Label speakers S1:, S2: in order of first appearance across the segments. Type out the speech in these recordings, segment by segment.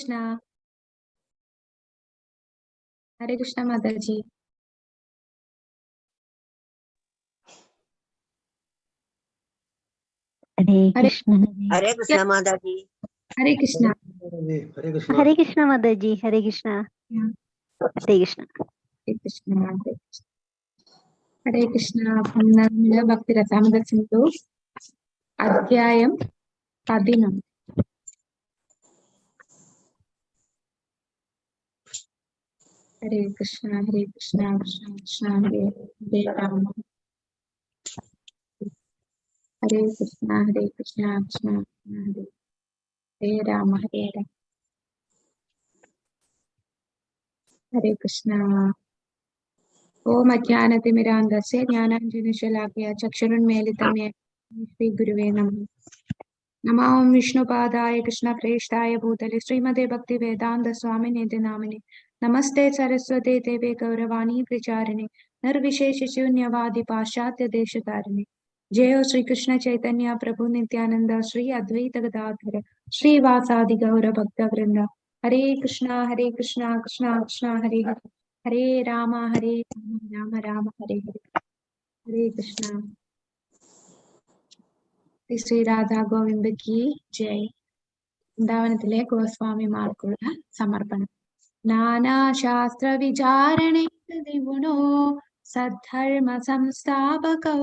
S1: Krishna. Hare Krishna Mataji.
S2: Hare Krishna.
S3: Hare Krishna Mataji.
S1: Hare Krishna.
S4: Hare Krishna.
S2: Hare Krishna Mataji. Hare Krishna.
S1: Yeah.
S2: Hare Krishna.
S1: Hare Krishna. Hare Krishna. നമ്മുടെ ഭക്തിരസാമൃത സിന്ധു അധ്യായം 11. Hare Krishna, Krishna Krishna, Hare Rama. Hare Krishna, Krishna Krishna, Hare Rama, Hare Rama. Hare Krishna. Om Ajnanatimirandasya Jnananjanashalakhya Chakshurunmilitam Yena Shri Guruve Namah. Namah Om Vishnupadaya Krishna Preshtaya Bhutale Srimade Bhakti Vedanta Swaminiti Namine. Namaste Saraswate Deve Gauravani Pracharine Nirvishesha Shunyavadi Pashatya Deshatarine. Jayo Sri Krishna Chaitanya Prabhu Nityananda Sri Advaita Gadadhara Sri Vasadi Gaura Bhakta Vrinda. Hare Krishna, Krishna Krishna, Hare Hare. Hare Rama, Rama Rama, Hare Hare. Hare Krishna. Sri Radha Govinda ki Jai. വൃന്ദാവനത്തിലെ ഗോസ്വാമിമാർക്കുള്ള സമർപ്പണം. നാനാ ശാസ്ത്ര വിചാരണേ ത്രിഗുണോ സദ്ധർമ്മ സംസ്ഥാപകോ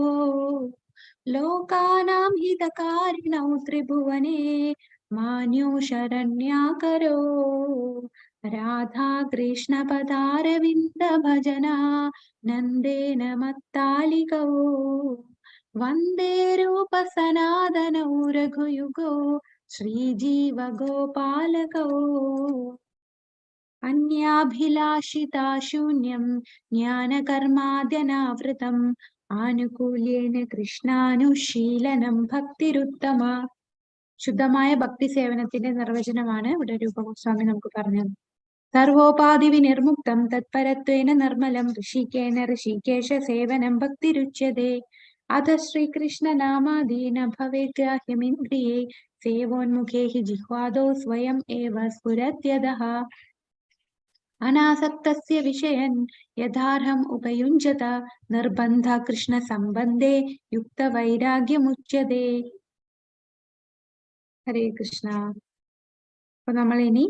S1: ലോകാനാം ഹിതകാരിണോ ത്രിഭുവനേ മാന്യോ ശരണ്യാകരോ രാധാ കൃഷ്ണ പദാരവിന്ദ ഭജന നന്ദേന മത്താലികോ വന്ദേ രൂപ സനാതനോ രഘുയുഗോ ശ്രീജീവ ഗോപാലകോ അന്യാഭിലാഷിതാ ശൂന്യം ജ്ഞാനകർമാദ്യനാവൃതം ആനുകൂല്യേന കൃഷ്ണാനുശീലനം ഭക്തിരുത്തമ. ശുദ്ധമായ ഭക്തി സേവനത്തിന്റെ നിർവചനമാണ് ഇവിടെ രൂപഗോസ്വാമി നമുക്ക് പറഞ്ഞത്. സർവോപാധി വിനിർമുക്തം തത്പരത്വേന നിർമ്മലം ഋഷികേന ഋഷികേശ സേവനം ഭക്തിരുച്യതേ. അഥ ശ്രീകൃഷ്ണ നാമാദീന ഭവേദ്ഗ്രാഹ്യമിന്ദ്രിയേ സേവോന്മുഖേ ഹി ജിഹ്വാദോ സ്വയം ഏവ സ്ഫുരത്യദഃ അനാസക്തസ്യ വിഷയൻ യഥാർഹം ഉപയുഞ്ജത നിർബന്ധ കൃഷ്ണ സംബന്ധേ യുക്ത വൈരാഗ്യമുച്യതേ. ഹരേ കൃഷ്ണ. അപ്പൊ നമ്മൾ ഇനി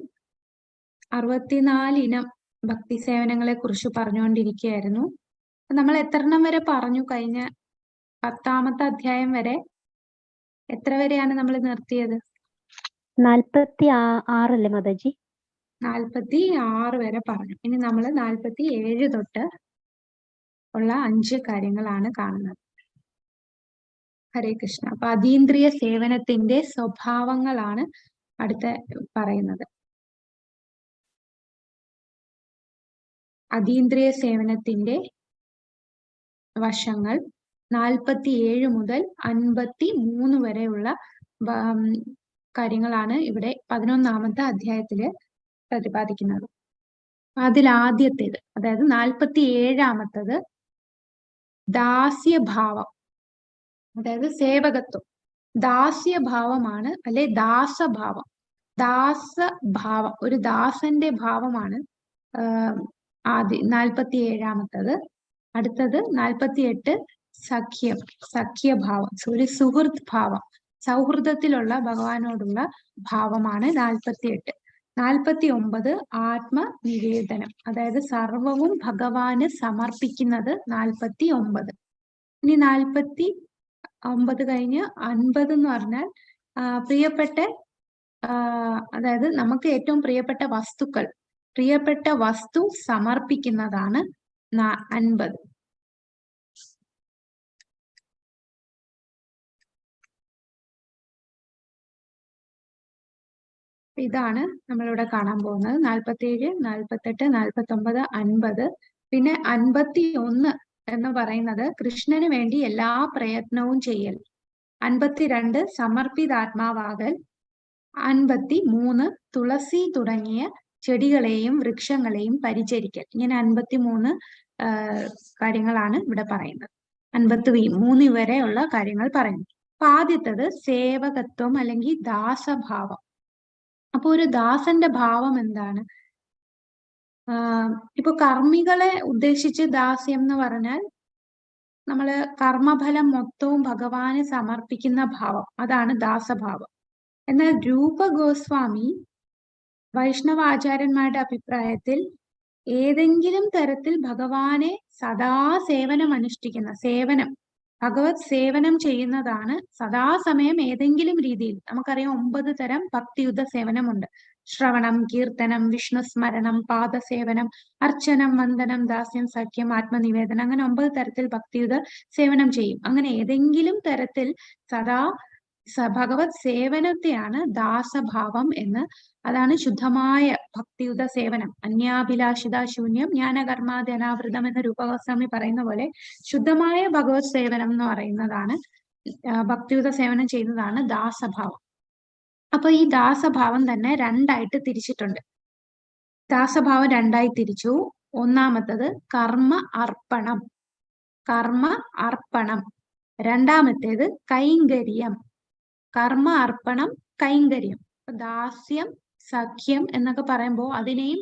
S1: 64 ഇനം ഭക്തി സേവനങ്ങളെ കുറിച്ച് പറഞ്ഞുകൊണ്ടിരിക്കുകയായിരുന്നു. നമ്മൾ എത്രണ്ണം വരെ പറഞ്ഞു? കഴിഞ്ഞ 10ാമത്തെ അധ്യായം വരെ എത്ര വരെയാണ് നമ്മൾ നിർത്തിയത്?
S2: 46 അല്ലേ മാതാജി?
S1: 46 വരെ പറഞ്ഞു. ഇനി നമ്മൾ 47 തൊട്ട് ഉള്ള 5 കാര്യങ്ങളാണ് കാണുന്നത്. ഹരേ കൃഷ്ണ. അപ്പൊ അതീന്ദ്രിയ സേവനത്തിന്റെ സ്വഭാവങ്ങളാണ് അടുത്ത പറയുന്നത്. അതീന്ദ്രിയ സേവനത്തിന്റെ വശങ്ങൾ 47 മുതൽ 53 വരെയുള്ള കാര്യങ്ങളാണ് ഇവിടെ 11ാമത്തെ അധ്യായത്തില് പ്രതിപാദിക്കുന്നത്. അതിൽ ആദ്യത്തേത്, അതായത് 47ാമത്തത് ദാസ്യഭാവം, അതായത് സേവകത്വം. ദാസ്യഭാവമാണ്, അല്ലെ ദാസഭാവം. ദാസഭാവം, ഒരു ദാസന്റെ ഭാവമാണ് 47ാമത്തത്. അടുത്തത് 48 സഖ്യഭാവം, ഒരു സുഹൃത്ത് ഭാവം, സൗഹൃദത്തിലുള്ള ഭഗവാനോടുള്ള ഭാവമാണ് 48. 49 ആത്മനിവേദനം, അതായത് സർവവും ഭഗവാന് സമർപ്പിക്കുന്നത് 49. ഇനി 49 കഴിഞ്ഞ് 50 എന്ന് പറഞ്ഞാൽ പ്രിയപ്പെട്ട, അതായത് നമുക്ക് ഏറ്റവും പ്രിയപ്പെട്ട വസ്തുക്കൾ, പ്രിയപ്പെട്ട വസ്തു സമർപ്പിക്കുന്നതാണ് 50. ഇതാണ് നമ്മളിവിടെ കാണാൻ പോകുന്നത്. 47, 48, 49, 50. പിന്നെ 51 എന്ന് പറയുന്നത് കൃഷ്ണന് വേണ്ടി എല്ലാ പ്രയത്നവും ചെയ്യൽ. 52 സമർപ്പിതാത്മാവാകൽ. 53 തുളസി തുടങ്ങിയ ചെടികളെയും വൃക്ഷങ്ങളെയും പരിചരിക്കൽ. ഇങ്ങനെ 53 കാര്യങ്ങളാണ് ഇവിടെ പറയുന്നത്. 53 വരെയുള്ള കാര്യങ്ങൾ പറയുന്നു. അപ്പൊ ആദ്യത്തത് സേവകത്വം അല്ലെങ്കിൽ ദാസഭാവം. അപ്പൊ ഒരു ദാസന്റെ ഭാവം എന്താണ്? ഇപ്പൊ കർമ്മികളെ ഉദ്ദേശിച്ച് ദാസ്യം എന്ന് പറഞ്ഞാൽ നമ്മള് കർമ്മഫലം മൊത്തവും ഭഗവാന് സമർപ്പിക്കുന്ന ഭാവം, അതാണ് ദാസഭാവം. എന്നാൽ രൂപ ഗോസ്വാമി വൈഷ്ണവ ആചാര്യന്മാരുടെ അഭിപ്രായത്തിൽ ഏതെങ്കിലും തരത്തിൽ ഭഗവാനെ സദാ സേവനം അനുഷ്ഠിക്കുന്ന ഭഗവത് സേവനം ചെയ്യുന്നതാണ് സദാസമയം ഏതെങ്കിലും രീതിയിൽ. നമുക്കറിയാം 9 തരം ഭക്തിയുത സേവനമുണ്ട്. ശ്രവണം, കീർത്തനം, വിഷ്ണുസ്മരണം, പാദസേവനം, അർച്ചനം, വന്ദനം, ദാസ്യം, സഖ്യം, ആത്മനിവേദനം, അങ്ങനെ 9 തരത്തിൽ ഭക്തിയുത സേവനം ചെയ്യും. അങ്ങനെ ഏതെങ്കിലും തരത്തിൽ സദാ ഭഗവത് സേവനത്തെയാണ് ദാസഭാവം എന്ന്. അതാണ് ശുദ്ധമായ ഭക്തിയുത സേവനം. അന്യാഭിലാഷിത ശൂന്യം ജ്ഞാനകർമാതി അനാവൃതം എന്ന രൂപഗോസ്വാമി പറയുന്ന പോലെ ശുദ്ധമായ ഭഗവത് സേവനം എന്ന് പറയുന്നതാണ്, ഭക്തിയുത സേവനം ചെയ്യുന്നതാണ് ദാസഭാവം. അപ്പൊ ഈ ദാസഭാവം തന്നെ രണ്ടായിട്ട് തിരിച്ചിട്ടുണ്ട്. ദാസഭാവം രണ്ടായി തിരിച്ചു. ഒന്നാമത്തത് കർമ്മ അർപ്പണം. രണ്ടാമത്തേത് കൈങ്കര്യം. കർമ്മ അർപ്പണം, കൈങ്കര്യം. ദാസ്യം, സഖ്യം എന്നൊക്കെ പറയുമ്പോൾ അതിനെയും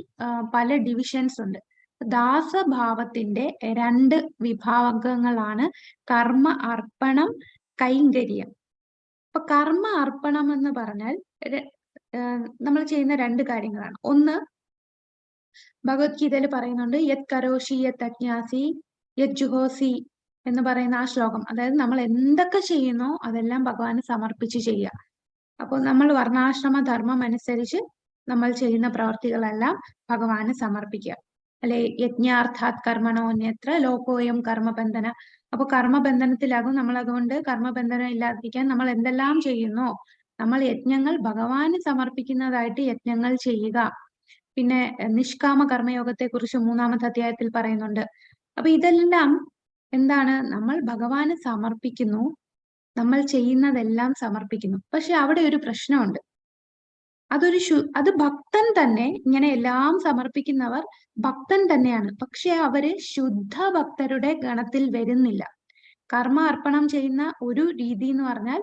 S1: പല ഡിവിഷൻസ് ഉണ്ട്. ദാസഭാവത്തിന്റെ 2 വിഭാഗങ്ങളാണ് കർമ്മ അർപ്പണം, കൈങ്കര്യം. അപ്പൊ കർമ്മ അർപ്പണം എന്ന് പറഞ്ഞാൽ നമ്മൾ ചെയ്യുന്ന 2 കാര്യങ്ങളാണ്. ഒന്ന്, ഭഗവത്ഗീതയിൽ പറയുന്നുണ്ട് യത് കരോഷി യത് അജ്ഞാസി യത് ജുഹോസി എന്ന് പറയുന്ന ആ ശ്ലോകം. അതായത് നമ്മൾ എന്തൊക്കെ ചെയ്യുന്നോ അതെല്ലാം ഭഗവാന് സമർപ്പിച്ച് ചെയ്യുക. അപ്പോൾ നമ്മൾ വർണ്ണാശ്രമ ധർമ്മം അനുസരിച്ച് നമ്മൾ ചെയ്യുന്ന പ്രവർത്തികളെല്ലാം ഭഗവാന് സമർപ്പിക്കുക. അല്ലെ, യജ്ഞാർത്ഥാത് കർമ്മണോന്യത്ര ലോകോയം കർമ്മബന്ധന. അപ്പൊ കർമ്മബന്ധനത്തിലാകും നമ്മൾ. അതുകൊണ്ട് കർമ്മബന്ധനം ഇല്ലാതിരിക്കാൻ നമ്മൾ എന്തെല്ലാം ചെയ്യുന്നോ നമ്മൾ യജ്ഞങ്ങൾ ഭഗവാന് സമർപ്പിക്കുന്നതായിട്ട് യജ്ഞങ്ങൾ ചെയ്യുക. പിന്നെ നിഷ്കാമ കർമ്മയോഗത്തെ കുറിച്ച് 3-ാമത്തെ അധ്യായത്തിൽ പറയുന്നുണ്ട്. അപ്പൊ ഇതെല്ലാം എന്താണ്? നമ്മൾ ഭഗവാന് സമർപ്പിക്കുന്നു, നമ്മൾ ചെയ്യുന്നതെല്ലാം സമർപ്പിക്കുന്നു. പക്ഷെ അവിടെ ഒരു പ്രശ്നമുണ്ട്. അത് ഭക്തൻ തന്നെ, ഇങ്ങനെ എല്ലാം സമർപ്പിക്കുന്നവർ ഭക്തൻ തന്നെയാണ്. പക്ഷെ അവര് ശുദ്ധ ഭക്തരുടെ ഗണത്തിൽ വരുന്നില്ല. കർമ്മ അർപ്പണം ചെയ്യുന്ന ഒരു രീതി എന്ന് പറഞ്ഞാൽ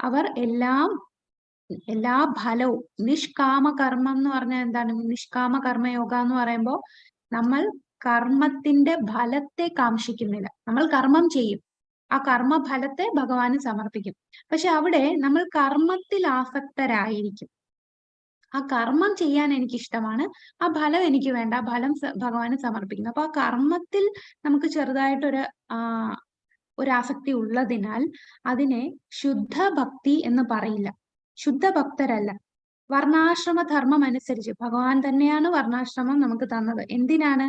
S1: അവർ എല്ലാ ഫലവും, നിഷ്കാമ കർമ്മം എന്ന് പറഞ്ഞാൽ എന്താണ്? നിഷ്കാമ കർമ്മയോഗ എന്ന് പറയുമ്പോൾ നമ്മൾ കർമ്മത്തിന്റെ ഫലത്തെ കാക്ഷിക്കുന്നില്ല. നമ്മൾ കർമ്മം ചെയ്യും, ആ കർമ്മഫലത്തെ ഭഗവാന് സമർപ്പിക്കും. പക്ഷെ അവിടെ നമ്മൾ കർമ്മത്തിൽ ആസക്തരായിരിക്കും. ആ കർമ്മം ചെയ്യാൻ എനിക്ക് ഇഷ്ടമാണ്, ആ ഫലം എനിക്ക് വേണ്ട, ആ ഫലം ഭഗവാന് സമർപ്പിക്കുന്നു. അപ്പൊ ആ കർമ്മത്തിൽ നമുക്ക് ചെറുതായിട്ടൊരു ആസക്തി ഉള്ളതിനാൽ അതിനെ ശുദ്ധ ഭക്തി എന്ന് പറയില്ല. ശുദ്ധ ഭക്തരല്ല. വർണ്ണാശ്രമ ധർമ്മം അനുസരിച്ച് ഭഗവാൻ തന്നെയാണ് വർണ്ണാശ്രമം നമുക്ക് തന്നത്. എന്തിനാണ്?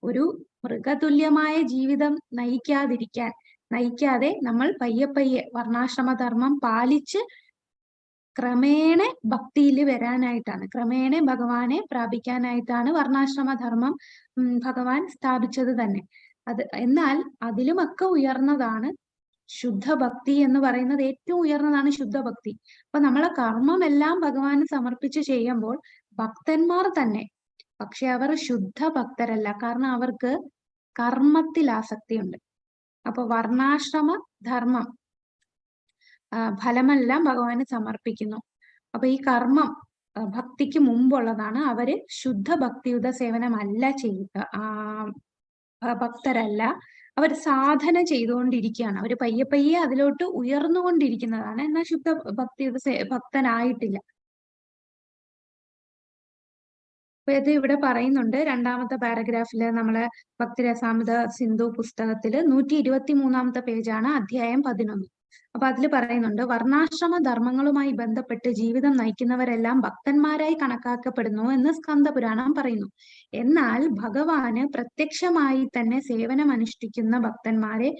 S1: ഒരു മൃഗതുല്യമായ ജീവിതം നയിക്കാതെ നമ്മൾ പയ്യെ വർണ്ണാശ്രമ ധർമ്മം പാലിച്ച് ക്രമേണ ഭക്തിയിൽ വരാനായിട്ടാണ്, ക്രമേണ ഭഗവാനെ പ്രാപിക്കാനായിട്ടാണ് വർണ്ണാശ്രമ ധർമ്മം ഭഗവാൻ സ്ഥാപിച്ചത് തന്നെ. എന്നാൽ അതിലുമൊക്കെ ഉയർന്നതാണ് ശുദ്ധഭക്തി എന്ന് പറയുന്നത്. ഏറ്റവും ഉയർന്നതാണ് ശുദ്ധഭക്തി. അപ്പൊ നമ്മളെ കർമ്മം എല്ലാം ഭഗവാന് സമർപ്പിച്ച് ചെയ്യുമ്പോൾ ഭക്തന്മാർ തന്നെ, പക്ഷെ അവർ ശുദ്ധ ഭക്തരല്ല. കാരണം അവർക്ക് കർമ്മത്തിൽ ആസക്തിയുണ്ട്. അപ്പൊ വർണ്ണാശ്രമ ധർമ്മം ഫലമെല്ലാം ഭഗവാന് സമർപ്പിക്കുന്നു. അപ്പൊ ഈ കർമ്മം ഭക്തിക്ക് മുമ്പുള്ളതാണ്. അവര് ശുദ്ധ ഭക്തിയുത സേവനമല്ല ചെയ്യുക, ഭക്തരല്ല. അവർ സാധന ചെയ്തുകൊണ്ടിരിക്കുകയാണ്. അവർ പയ്യെ അതിലോട്ട് ഉയർന്നുകൊണ്ടിരിക്കുന്നതാണ്. എന്നാൽ ശുദ്ധ ഭക്തിയുത ഭക്തനായിട്ടില്ല. അപ്പൊ ഇത് ഇവിടെ പറയുന്നുണ്ട് 2-ാമത്തെ പാരഗ്രാഫില്, നമ്മളെ ഭക്തിരസാമൃത സിന്ധു പുസ്തകത്തില് 123-ാമത്തെ പേജാണ്, അധ്യായം 11. അപ്പൊ അതിൽ പറയുന്നുണ്ട്, വർണ്ണാശ്രമ ധർമ്മങ്ങളുമായി ബന്ധപ്പെട്ട് ജീവിതം നയിക്കുന്നവരെല്ലാം ഭക്തന്മാരായി കണക്കാക്കപ്പെടുന്നു എന്ന് സ്കന്ദപുരാണം പറയുന്നു. എന്നാൽ ഭഗവാന് പ്രത്യക്ഷമായി തന്നെ സേവനം അനുഷ്ഠിക്കുന്ന ഭക്തന്മാരെ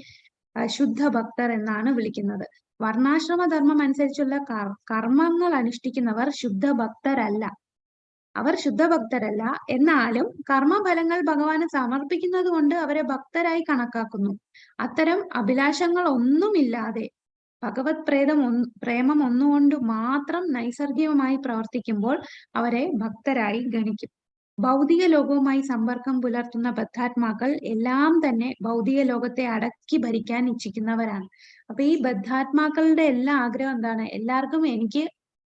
S1: ശുദ്ധ ഭക്തർ എന്നാണ് വിളിക്കുന്നത്. വർണ്ണാശ്രമ ധർമ്മം അനുസരിച്ചുള്ള കർമ്മങ്ങൾ അനുഷ്ഠിക്കുന്നവർ ശുദ്ധ ഭക്തരല്ല. അവർ ശുദ്ധഭക്തരല്ല. എന്നാലും കർമ്മഫലങ്ങൾ ഭഗവാന് സമർപ്പിക്കുന്നത് കൊണ്ട് അവരെ ഭക്തരായി കണക്കാക്കുന്നു. അത്തരം അഭിലാഷങ്ങൾ ഒന്നുമില്ലാതെ ഭഗവത് പ്രേമം ഒന്നുകൊണ്ട് മാത്രം നൈസർഗികമായി പ്രവർത്തിക്കുമ്പോൾ അവരെ ഭക്തരായി ഗണിക്കും. ഭൗതിക ലോകവുമായി സമ്പർക്കം പുലർത്തുന്ന ബദ്ധാത്മാക്കൾ എല്ലാം തന്നെ ഭൗതിക ലോകത്തെ അടക്കി ഭരിക്കാൻ ഇച്ഛിക്കുന്നവരാണ്. അപ്പൊ ഈ ബദ്ധാത്മാക്കളുടെ എല്ലാ ആഗ്രഹം എന്താണ്? എല്ലാവർക്കും എനിക്ക്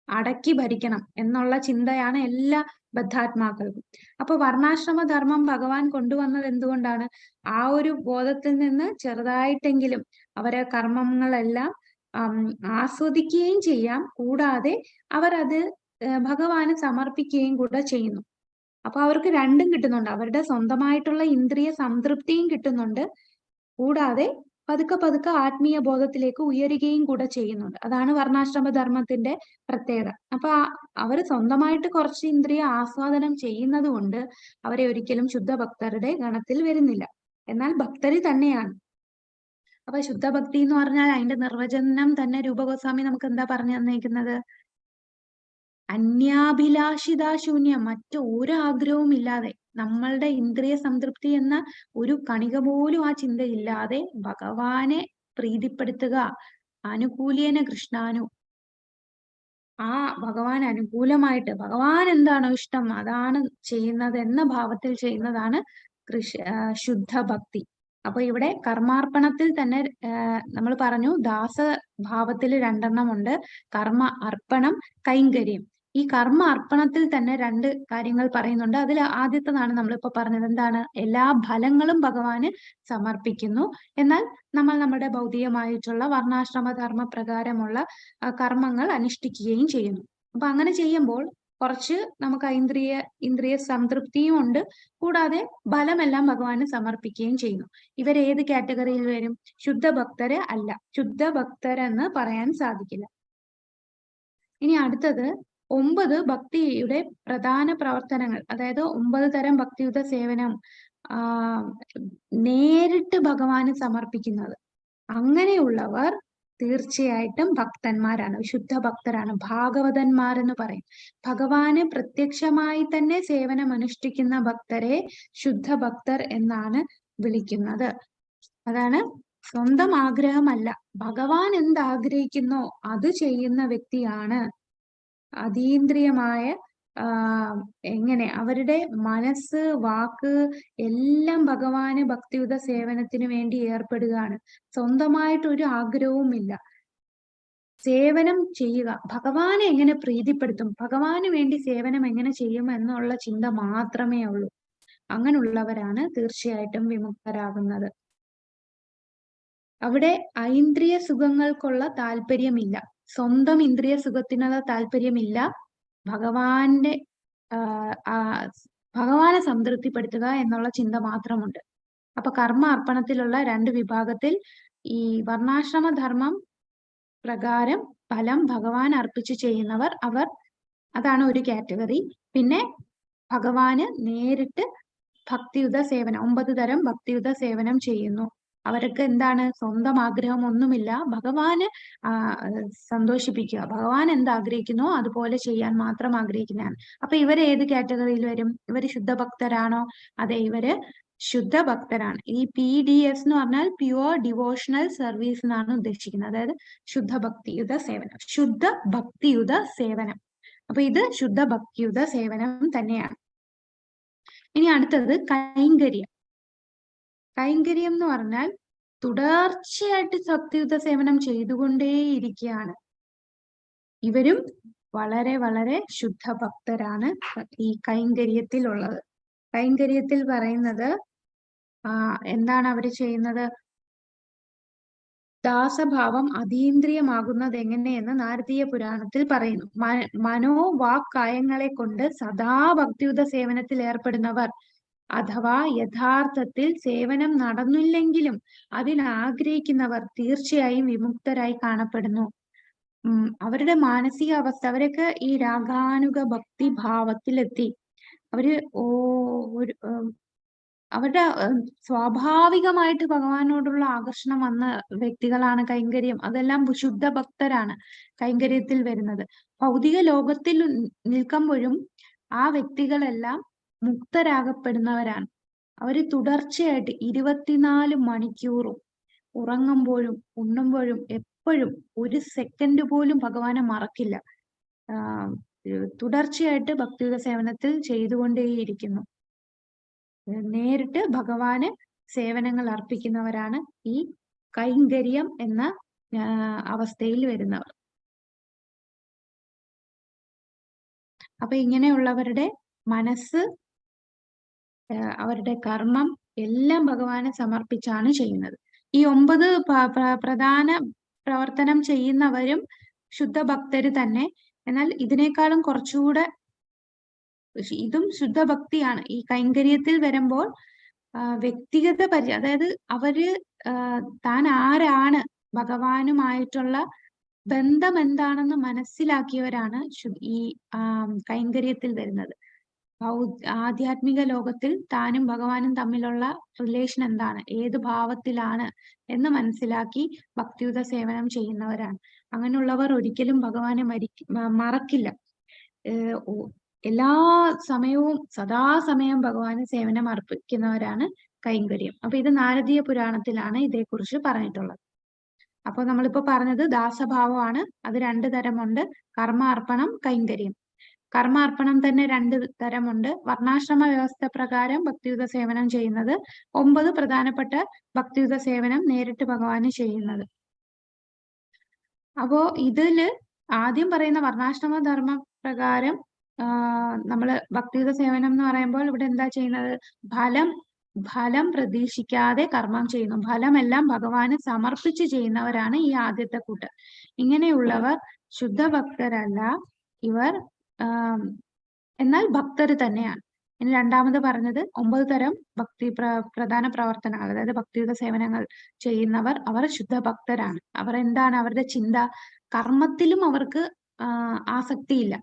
S1: അടക്കി ഭരിക്കണം എന്നുള്ള ചിന്തയാണ് എല്ലാ ബദ്ധാത്മാക്കൾക്കും. അപ്പൊ വർണ്ണാശ്രമ ധർമ്മം ഭഗവാൻ കൊണ്ടുവന്നത് എന്തുകൊണ്ടാണ്? ആ ഒരു ബോധത്തിൽ നിന്ന് ചെറുതായിട്ടെങ്കിലും അവരെ കർമ്മങ്ങളെല്ലാം ആസ്വദിക്കുകയും ചെയ്യാം, കൂടാതെ അവർ അത് ഭഗവാന് സമർപ്പിക്കുകയും കൂടെ ചെയ്യുന്നു. അപ്പൊ അവർക്ക് രണ്ടും കിട്ടുന്നുണ്ട്. അവരുടെ സ്വന്തമായിട്ടുള്ള ഇന്ദ്രിയ സംതൃപ്തിയും കിട്ടുന്നുണ്ട്, കൂടാതെ പതുക്കെ പതുക്കെ ആത്മീയ ബോധത്തിലേക്ക് ഉയരുകയും കൂടെ ചെയ്യുന്നുണ്ട്. അതാണ് വർണ്ണാശ്രമ ധർമ്മത്തിന്റെ പ്രത്യേകത. അപ്പൊ അവർ സ്വന്തമായിട്ട് കുറച്ച് ഇന്ദ്രിയ ആസ്വാദനം ചെയ്യുന്നത് കൊണ്ട് അവരെ ഒരിക്കലും ശുദ്ധ ഭക്തരുടെ ഗണത്തിൽ വരുന്നില്ല. എന്നാൽ ഭക്തരി തന്നെയാണ്. അപ്പൊ ശുദ്ധഭക്തി എന്ന് പറഞ്ഞാൽ അതിന്റെ നിർവചനം തന്നെ രൂപഗോസ്വാമി നമുക്ക് എന്താ പറഞ്ഞു തന്നേക്കുന്നത്? അന്യാഭിലാഷിതാശൂന്യം, മറ്റു ഒരു ആഗ്രഹവും ഇല്ലാതെ, നമ്മളുടെ ഇന്ദ്രിയ സംതൃപ്തി എന്ന ഒരു കണിക പോലും ആ ചിന്തയില്ലാതെ ഭഗവാനെ പ്രീതിപ്പെടുത്തുക. ആനുകൂല്യേന കൃഷ്ണാനു, ആ ഭഗവാൻ അനുകൂലമായിട്ട് ഭഗവാൻ എന്താണോ ഇഷ്ടം അതാണ് ചെയ്യുന്നത് എന്ന ഭാവത്തിൽ ചെയ്യുന്നതാണ് ശുദ്ധ ഭക്തി. അപ്പൊ ഇവിടെ കർമാർപ്പണത്തിൽ തന്നെ നമ്മൾ പറഞ്ഞു ദാസഭാവത്തിൽ രണ്ടെണ്ണം ഉണ്ട്: കർമ്മ അർപ്പണം, കൈങ്കര്യം. ഈ കർമ്മ അർപ്പണത്തിൽ തന്നെ രണ്ട് കാര്യങ്ങൾ പറയുന്നുണ്ട്. അതിൽ ആദ്യത്തേതാണ് നമ്മളിപ്പോ പറഞ്ഞത്. എന്താണ്? എല്ലാ ഫലങ്ങളും ഭഗവാന് സമർപ്പിക്കുന്നു, എന്നാൽ നമ്മൾ നമ്മുടെ ഭൗതികമായിട്ടുള്ള വർണ്ണാശ്രമ ധർമ്മ പ്രകാരമുള്ള കർമ്മങ്ങൾ അനുഷ്ഠിക്കുകയും ചെയ്യുന്നു. അപ്പൊ അങ്ങനെ ചെയ്യുമ്പോൾ കുറച്ച് നമുക്ക് ഇന്ദ്രിയ സംതൃപ്തിയും ഉണ്ട്, കൂടാതെ ഫലമെല്ലാം ഭഗവാന് സമർപ്പിക്കുകയും ചെയ്യുന്നു. ഇവരേത് കാറ്റഗറിയിൽ വരും? ശുദ്ധഭക്തര് അല്ല, ശുദ്ധഭക്തരെന്ന് പറയാൻ സാധിക്കില്ല. ഇനി അടുത്തത് 9 ഭക്തിയുടെ പ്രധാന പ്രവർത്തനങ്ങൾ, അതായത് 9 തരം ഭക്തിയുത സേവനം നേരിട്ട് ഭഗവാന് സമർപ്പിക്കുന്നത്. അങ്ങനെയുള്ളവർ തീർച്ചയായിട്ടും ഭക്തന്മാരാണ്, ശുദ്ധ ഭക്തരാണ്, ഭാഗവതന്മാരെന്ന് പറയും. ഭഗവാന് പ്രത്യക്ഷമായി തന്നെ സേവനം അനുഷ്ഠിക്കുന്ന ഭക്തരെ ശുദ്ധ ഭക്തർ എന്നാണ് വിളിക്കുന്നത്. അതാണ് സ്വന്തം ആഗ്രഹമല്ല, ഭഗവാൻ എന്താഗ്രഹിക്കുന്നോ അത് ചെയ്യുന്ന വ്യക്തിയാണ് അതീന്ദ്രിയമായ എങ്ങനെ അവരുടെ മനസ്സ്, വാക്ക് എല്ലാം ഭഗവാന് ഭക്തിയുത സേവനത്തിന് വേണ്ടി ഏർപ്പെടുകയാണ്. സ്വന്തമായിട്ട് ഒരു ആഗ്രഹവുമില്ല. സേവനം ചെയ്യുക, ഭഗവാനെ എങ്ങനെ പ്രീതിപ്പെടുത്തും, ഭഗവാന് വേണ്ടി സേവനം എങ്ങനെ ചെയ്യും എന്നുള്ള ചിന്ത മാത്രമേ ഉള്ളൂ. അങ്ങനെയുള്ളവരാണ് തീർച്ചയായിട്ടും വിമുക്തരാകുന്നത്. അവിടെ ഐന്ദ്രിയ സുഖങ്ങൾക്കുള്ള താല്പര്യമില്ല, സ്വന്തം ഇന്ദ്രിയ സുഖത്തിനുള്ള താല്പര്യമില്ല, ഭഗവാനെ സംതൃപ്തിപ്പെടുത്തുക എന്നുള്ള ചിന്ത മാത്രമുണ്ട്. അപ്പൊ കർമ്മ അർപ്പണത്തിലുള്ള രണ്ട് വിഭാഗത്തിൽ ഈ വർണ്ണാശ്രമ ധർമ്മം പ്രകാരം ഫലം ഭഗവാൻ അർപ്പിച്ച് ചെയ്യുന്നവർ, അതാണ് ഒരു കാറ്റഗറി. പിന്നെ ഭഗവാന് നേരിട്ട് ഭക്തിയുത സേവനം, 9 തരം ഭക്തിയുത സേവനം ചെയ്യുന്നു. അവർക്ക് എന്താണ്? സ്വന്തം ആഗ്രഹം ഒന്നുമില്ല, ഭഗവാന് സന്തോഷിപ്പിക്കുക, ഭഗവാൻ എന്താഗ്രഹിക്കുന്നോ അതുപോലെ ചെയ്യാൻ മാത്രം ആഗ്രഹിക്കുന്നതാണ്. അപ്പൊ ഇവര് ഏത് കാറ്റഗറിയിൽ വരും? ഇവര് ശുദ്ധഭക്തരാണോ? അതെ, ഇവര് ശുദ്ധഭക്തരാണ്. ഈ PDS എന്ന് പറഞ്ഞാൽ പ്യുവർ ഡിവോഷണൽ സർവീസ് എന്നാണ് ഉദ്ദേശിക്കുന്നത്. അതായത് ശുദ്ധ ഭക്തിയുത സേവനം, ശുദ്ധ ഭക്തിയുത സേവനം. അപ്പൊ ഇത് ശുദ്ധ ഭക്തിയുത സേവനം തന്നെയാണ്. ഇനി അടുത്തത് കൈങ്കര്യം. കൈങ്കര്യം എന്ന് പറഞ്ഞാൽ തുടർച്ചയായിട്ട് ഭക്തിയുത സേവനം ചെയ്തുകൊണ്ടേയിരിക്കുകയാണ്. ഇവരും വളരെ വളരെ ശുദ്ധ ഭക്തരാണ് ഈ കൈങ്കര്യത്തിലുള്ളത്. കൈങ്കര്യത്തിൽ പറയുന്നത് എന്താണ് അവർ ചെയ്യുന്നത്? ദാസഭാവം അതീന്ദ്രിയമാകുന്നത് എങ്ങനെയെന്ന് നാരദീയ പുരാണത്തിൽ പറയുന്നു. മനോവാക്കായങ്ങളെ കൊണ്ട് സദാ ഭക്തിയുത സേവനത്തിൽ ഏർപ്പെടുന്നവർ, അഥവാ യഥാർത്ഥത്തിൽ സേവനം നടന്നില്ലെങ്കിലും അതിനാഗ്രഹിക്കുന്നവർ തീർച്ചയായും വിമുക്തരായി കാണപ്പെടുന്നു. അവരുടെ മാനസികാവസ്ഥ, അവരൊക്കെ ഈ രാഗാനുഗ ഭക്തി ഭാവത്തിലെത്തി. അവരുടെ സ്വാഭാവികമായിട്ട് ഭഗവാനോടുള്ള ആകർഷണം വന്ന വ്യക്തികളാണ് കൈങ്കര്യം. അതെല്ലാം ശുദ്ധ ഭക്തരാണ് കൈങ്കര്യത്തിൽ വരുന്നത്. ഭൗതിക ലോകത്തിൽ നിൽക്കുമ്പോഴും ആ വ്യക്തികളെല്ലാം മുക്തരാകപ്പെടുന്നവരാണ്. അവര് തുടർച്ചയായിട്ട് 24 മണിക്കൂറും ഉറങ്ങുമ്പോഴും ഉണ്ണുമ്പോഴും എപ്പോഴും ഒരു സെക്കൻഡ് പോലും ഭഗവാനെ മറക്കില്ല. തുടർച്ചയായിട്ട് ഭക്തിയുത സേവനത്തിൽ ചെയ്തുകൊണ്ടേയിരിക്കുന്നു. നേരിട്ട് ഭഗവാന് സേവനങ്ങൾ അർപ്പിക്കുന്നവരാണ് ഈ കൈങ്കര്യം എന്ന അവസ്ഥയിൽ വരുന്നവർ. അപ്പൊ ഇങ്ങനെയുള്ളവരുടെ മനസ്സ്, അവരുടെ കർമ്മം എല്ലാം ഭഗവാന് സമർപ്പിച്ചാണ് ചെയ്യുന്നത്. ഈ 9 പ്രധാന പ്രവർത്തനം ചെയ്യുന്നവരും ശുദ്ധ ഭക്തര് തന്നെ. എന്നാൽ ഇതിനേക്കാളും കുറച്ചുകൂടെ ഇതും ശുദ്ധ ഭക്തിയാണ്. ഈ കൈങ്കര്യത്തിൽ വരുമ്പോൾ വ്യക്തിഗത അതായത് അവര് താൻ ആരാണ്, ഭഗവാനുമായിട്ടുള്ള ബന്ധം എന്താണെന്ന് മനസ്സിലാക്കിയവരാണ് ഈ കൈങ്കര്യത്തിൽ വരുന്നത്. ആധ്യാത്മിക ലോകത്തിൽ താനും ഭഗവാനും തമ്മിലുള്ള റിലേഷൻ എന്താണ്, ഏത് ഭാവത്തിലാണ് എന്ന് മനസ്സിലാക്കി ഭക്തിയുത സേവനം ചെയ്യുന്നവരാണ്. അങ്ങനെയുള്ളവർ ഒരിക്കലും ഭഗവാനെ മറക്കില്ല. എല്ലാ സമയവും സദാസമയം ഭഗവാന് സേവനം അർപ്പിക്കുന്നവരാണ് കൈങ്കര്യം. അപ്പൊ ഇത് നാരദീയ പുരാണത്തിലാണ് ഇതേക്കുറിച്ച് പറഞ്ഞിട്ടുള്ളത്. അപ്പൊ നമ്മളിപ്പോ പറഞ്ഞത് ദാസഭാവമാണ്. അത് 2 തരമുണ്ട്: കർമാർപ്പണം, കൈങ്കര്യം. കർമാർപ്പണം തന്നെ 2 തരമുണ്ട്. വർണ്ണാശ്രമ വ്യവസ്ഥ പ്രകാരം ഭക്തിയുത സേവനം ചെയ്യുന്നത്, 9 പ്രധാനപ്പെട്ട ഭക്തിയുത സേവനം നേരിട്ട് ഭഗവാന് ചെയ്യുന്നത്. അപ്പോ ഇതില് ആദ്യം പറയുന്ന വർണ്ണാശ്രമ ധർമ്മ പ്രകാരം നമ്മള് ഭക്തിയുത സേവനം എന്ന് പറയുമ്പോൾ ഇവിടെ എന്താ ചെയ്യുന്നത്? ഫലം പ്രതീക്ഷിക്കാതെ കർമ്മം ചെയ്യുന്നു. ഫലമെല്ലാം ഭഗവാന് സമർപ്പിച്ച് ചെയ്യുന്നവരാണ് ഈ ആദ്യത്തെ കൂട്ട്. ഇങ്ങനെയുള്ളവർ ശുദ്ധ ഭക്തരല്ല. ഇവർ എന്നാൽ ഭക്തര് തന്നെയാണ്. ഇനി രണ്ടാമത് പറഞ്ഞത് 9 തരം പ്രധാന പ്രവർത്തനങ്ങൾ, അതായത് ഭക്തിയുത സേവനങ്ങൾ ചെയ്യുന്നവർ, അവർ ശുദ്ധ ഭക്തരാണ്. അവർ എന്താണ്, അവരുടെ ചിന്ത, കർമ്മത്തിലും അവർക്ക് ആസക്തിയില്ല.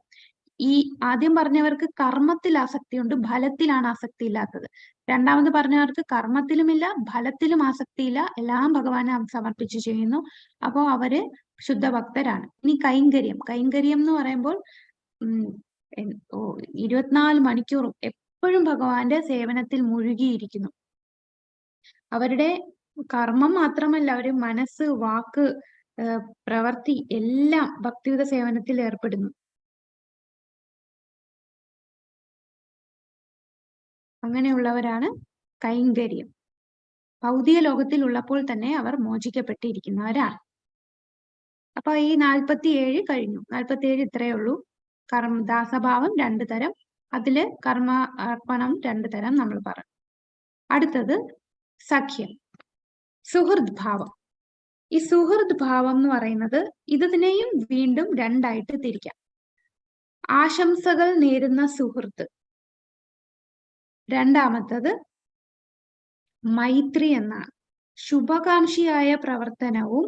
S1: ഈ ആദ്യം പറഞ്ഞവർക്ക് കർമ്മത്തിൽ ആസക്തിയുണ്ട്, ഫലത്തിലാണ് ആസക്തി ഇല്ലാത്തത്. രണ്ടാമത് പറഞ്ഞവർക്ക് കർമ്മത്തിലുമില്ല, ഫലത്തിലും ആസക്തിയില്ല, എല്ലാം ഭഗവാനെ സമർപ്പിച്ച് ചെയ്യുന്നു. അപ്പോൾ അവര് ശുദ്ധ ഭക്തരാണ്. ഇനി കൈങ്കര്യം എന്ന് പറയുമ്പോൾ 24 മണിക്കൂറും എപ്പോഴും ഭഗവാന്റെ സേവനത്തിൽ മുഴുകിയിരിക്കുന്നു. അവരുടെ കർമ്മം മാത്രമല്ല, അവര് മനസ്സ്, വാക്ക്, പ്രവൃത്തി എല്ലാം ഭക്തിയുത സേവനത്തിൽ ഏർപ്പെടുന്നു. അങ്ങനെയുള്ളവരാണ് കൈങ്കര്യം. ഭൗതിക ലോകത്തിൽ ഉള്ളപ്പോൾ തന്നെ അവർ മോചിക്കപ്പെട്ടിരിക്കുന്നവരാണ്. അപ്പൊ ഈ 47 കഴിഞ്ഞു. 47 ഇത്രയേ ഉള്ളൂ. ദാസഭാവം 2 തരം, അതില് കർമ്മ അർപ്പണം 2 തരം നമ്മൾ പറഞ്ഞു. അടുത്തത് സഖ്യം, സുഹൃദ് ഭാവം. ഈ സുഹൃദ് ഭാവം എന്ന് പറയുന്നത് ഇതിനെയും വീണ്ടും 2 ആയിട്ട് തിരിക്കാം. ആശംസകൾ നേരുന്ന സുഹൃത്ത്. രണ്ടാമത്തത് മൈത്രി എന്നാണ്. ശുഭകാംക്ഷിയായ പ്രവർത്തനവും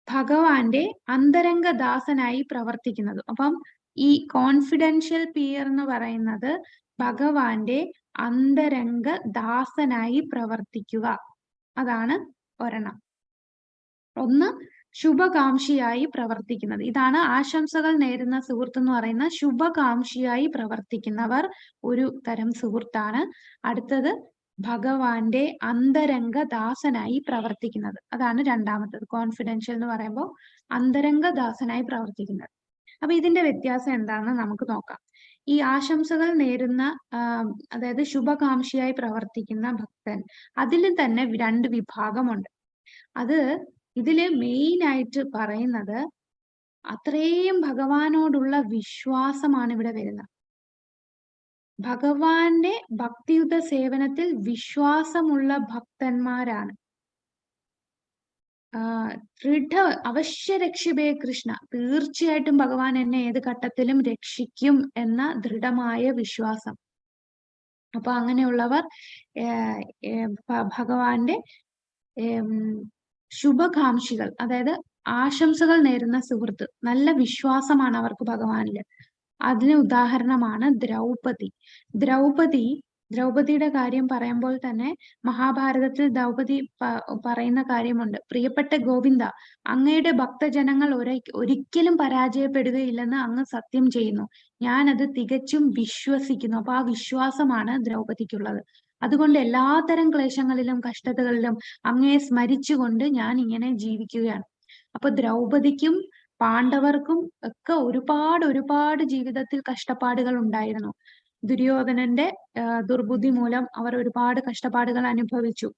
S1: ഭഗവാന്റെ അന്തരംഗ ദാസനായി പ്രവർത്തിക്കുന്നതും. അപ്പം ഈ കോൺഫിഡൻഷ്യൽ പിയർ എന്ന് പറയുന്നത് ഭഗവാന്റെ അന്തരംഗ ദാസനായി പ്രവർത്തിക്കുക, അതാണ് ഒരെണ്ണം. ഒന്ന് ശുഭകാംക്ഷിയായി പ്രവർത്തിക്കുന്നത്. ഇതാണ് ആശംസകൾ നേരുന്ന സുഹൃത്ത് എന്ന് പറയുന്ന ശുഭകാംക്ഷിയായി പ്രവർത്തിക്കുന്നവർ ഒരു തരം സുഹൃത്താണ്. അടുത്തത് ഭഗവാന്റെ അന്തരംഗ ദാസനായി പ്രവർത്തിക്കുന്നത്, അതാണ് രണ്ടാമത്തത്. കോൺഫിഡൻഷ്യൽ എന്ന് പറയുമ്പോൾ അന്തരംഗ ദാസനായി പ്രവർത്തിക്കുന്നത്. അപ്പൊ ഇതിന്റെ വ്യത്യാസം എന്താണെന്ന് നമുക്ക് നോക്കാം. ഈ ആശംസകൾ നേരുന്ന അതായത് ശുഭകാംക്ഷിയായി പ്രവർത്തിക്കുന്ന ഭക്തൻ, അതിൽ തന്നെ 2 വിഭാഗമുണ്ട്. അത് ഇതില് മെയിൻ ആയിട്ട് പറയുന്നത് അത്രയും ഭഗവാനോടുള്ള വിശ്വാസമാണ് ഇവിടെ വരുന്നത്. ഭഗവാന്റെ ഭക്തിയുത സേവനത്തിൽ വിശ്വാസമുള്ള ഭക്തന്മാരാണ്. അവശ്യ രക്ഷിബേ കൃഷ്ണ, തീർച്ചയായിട്ടും ഭഗവാൻ എന്നെ ഏത് ഘട്ടത്തിലും രക്ഷിക്കും എന്ന ദൃഢമായ വിശ്വാസം. അപ്പൊ അങ്ങനെയുള്ളവർ ഭഗവാന്റെ ശുഭകാംക്ഷികൾ, അതായത് ആശംസകൾ നേരുന്ന സുഹൃത്ത്. നല്ല വിശ്വാസമാണ് അവർക്ക് ഭഗവാനില്. അതിന് ഉദാഹരണമാണ് ദ്രൗപദിയുടെ കാര്യം പറയുമ്പോൾ തന്നെ മഹാഭാരതത്തിൽ ദ്രൗപദി പറയുന്ന കാര്യമുണ്ട്. പ്രിയപ്പെട്ട ഗോവിന്ദ, അങ്ങയുടെ ഭക്തജനങ്ങൾ ഒരിക്കലും പരാജയപ്പെടുകയില്ലെന്ന് അങ്ങ് സത്യം ചെയ്യുന്നു. ഞാൻ അത് തികച്ചും വിശ്വസിക്കുന്നു. അപ്പൊ ആ വിശ്വാസമാണ് ദ്രൗപദിക്കുള്ളത്. അതുകൊണ്ട് എല്ലാത്തരം ക്ലേശങ്ങളിലും കഷ്ടതകളിലും അങ്ങയെ സ്മരിച്ചുകൊണ്ട് ഞാൻ ഇങ്ങനെ ജീവിക്കുകയാണ്. അപ്പൊ ദ്രൗപദിക്കും പാണ്ഡവർക്കും ഒക്കെ ഒരുപാട് ജീവിതത്തിൽ കഷ്ടപ്പാടുകൾ ഉണ്ടായിരുന്നു. ദുര്യോധനന്റെ ദുർബുദ്ധി മൂലം അവർ ഒരുപാട് കഷ്ടപ്പാടുകൾ അനുഭവിച്ചു.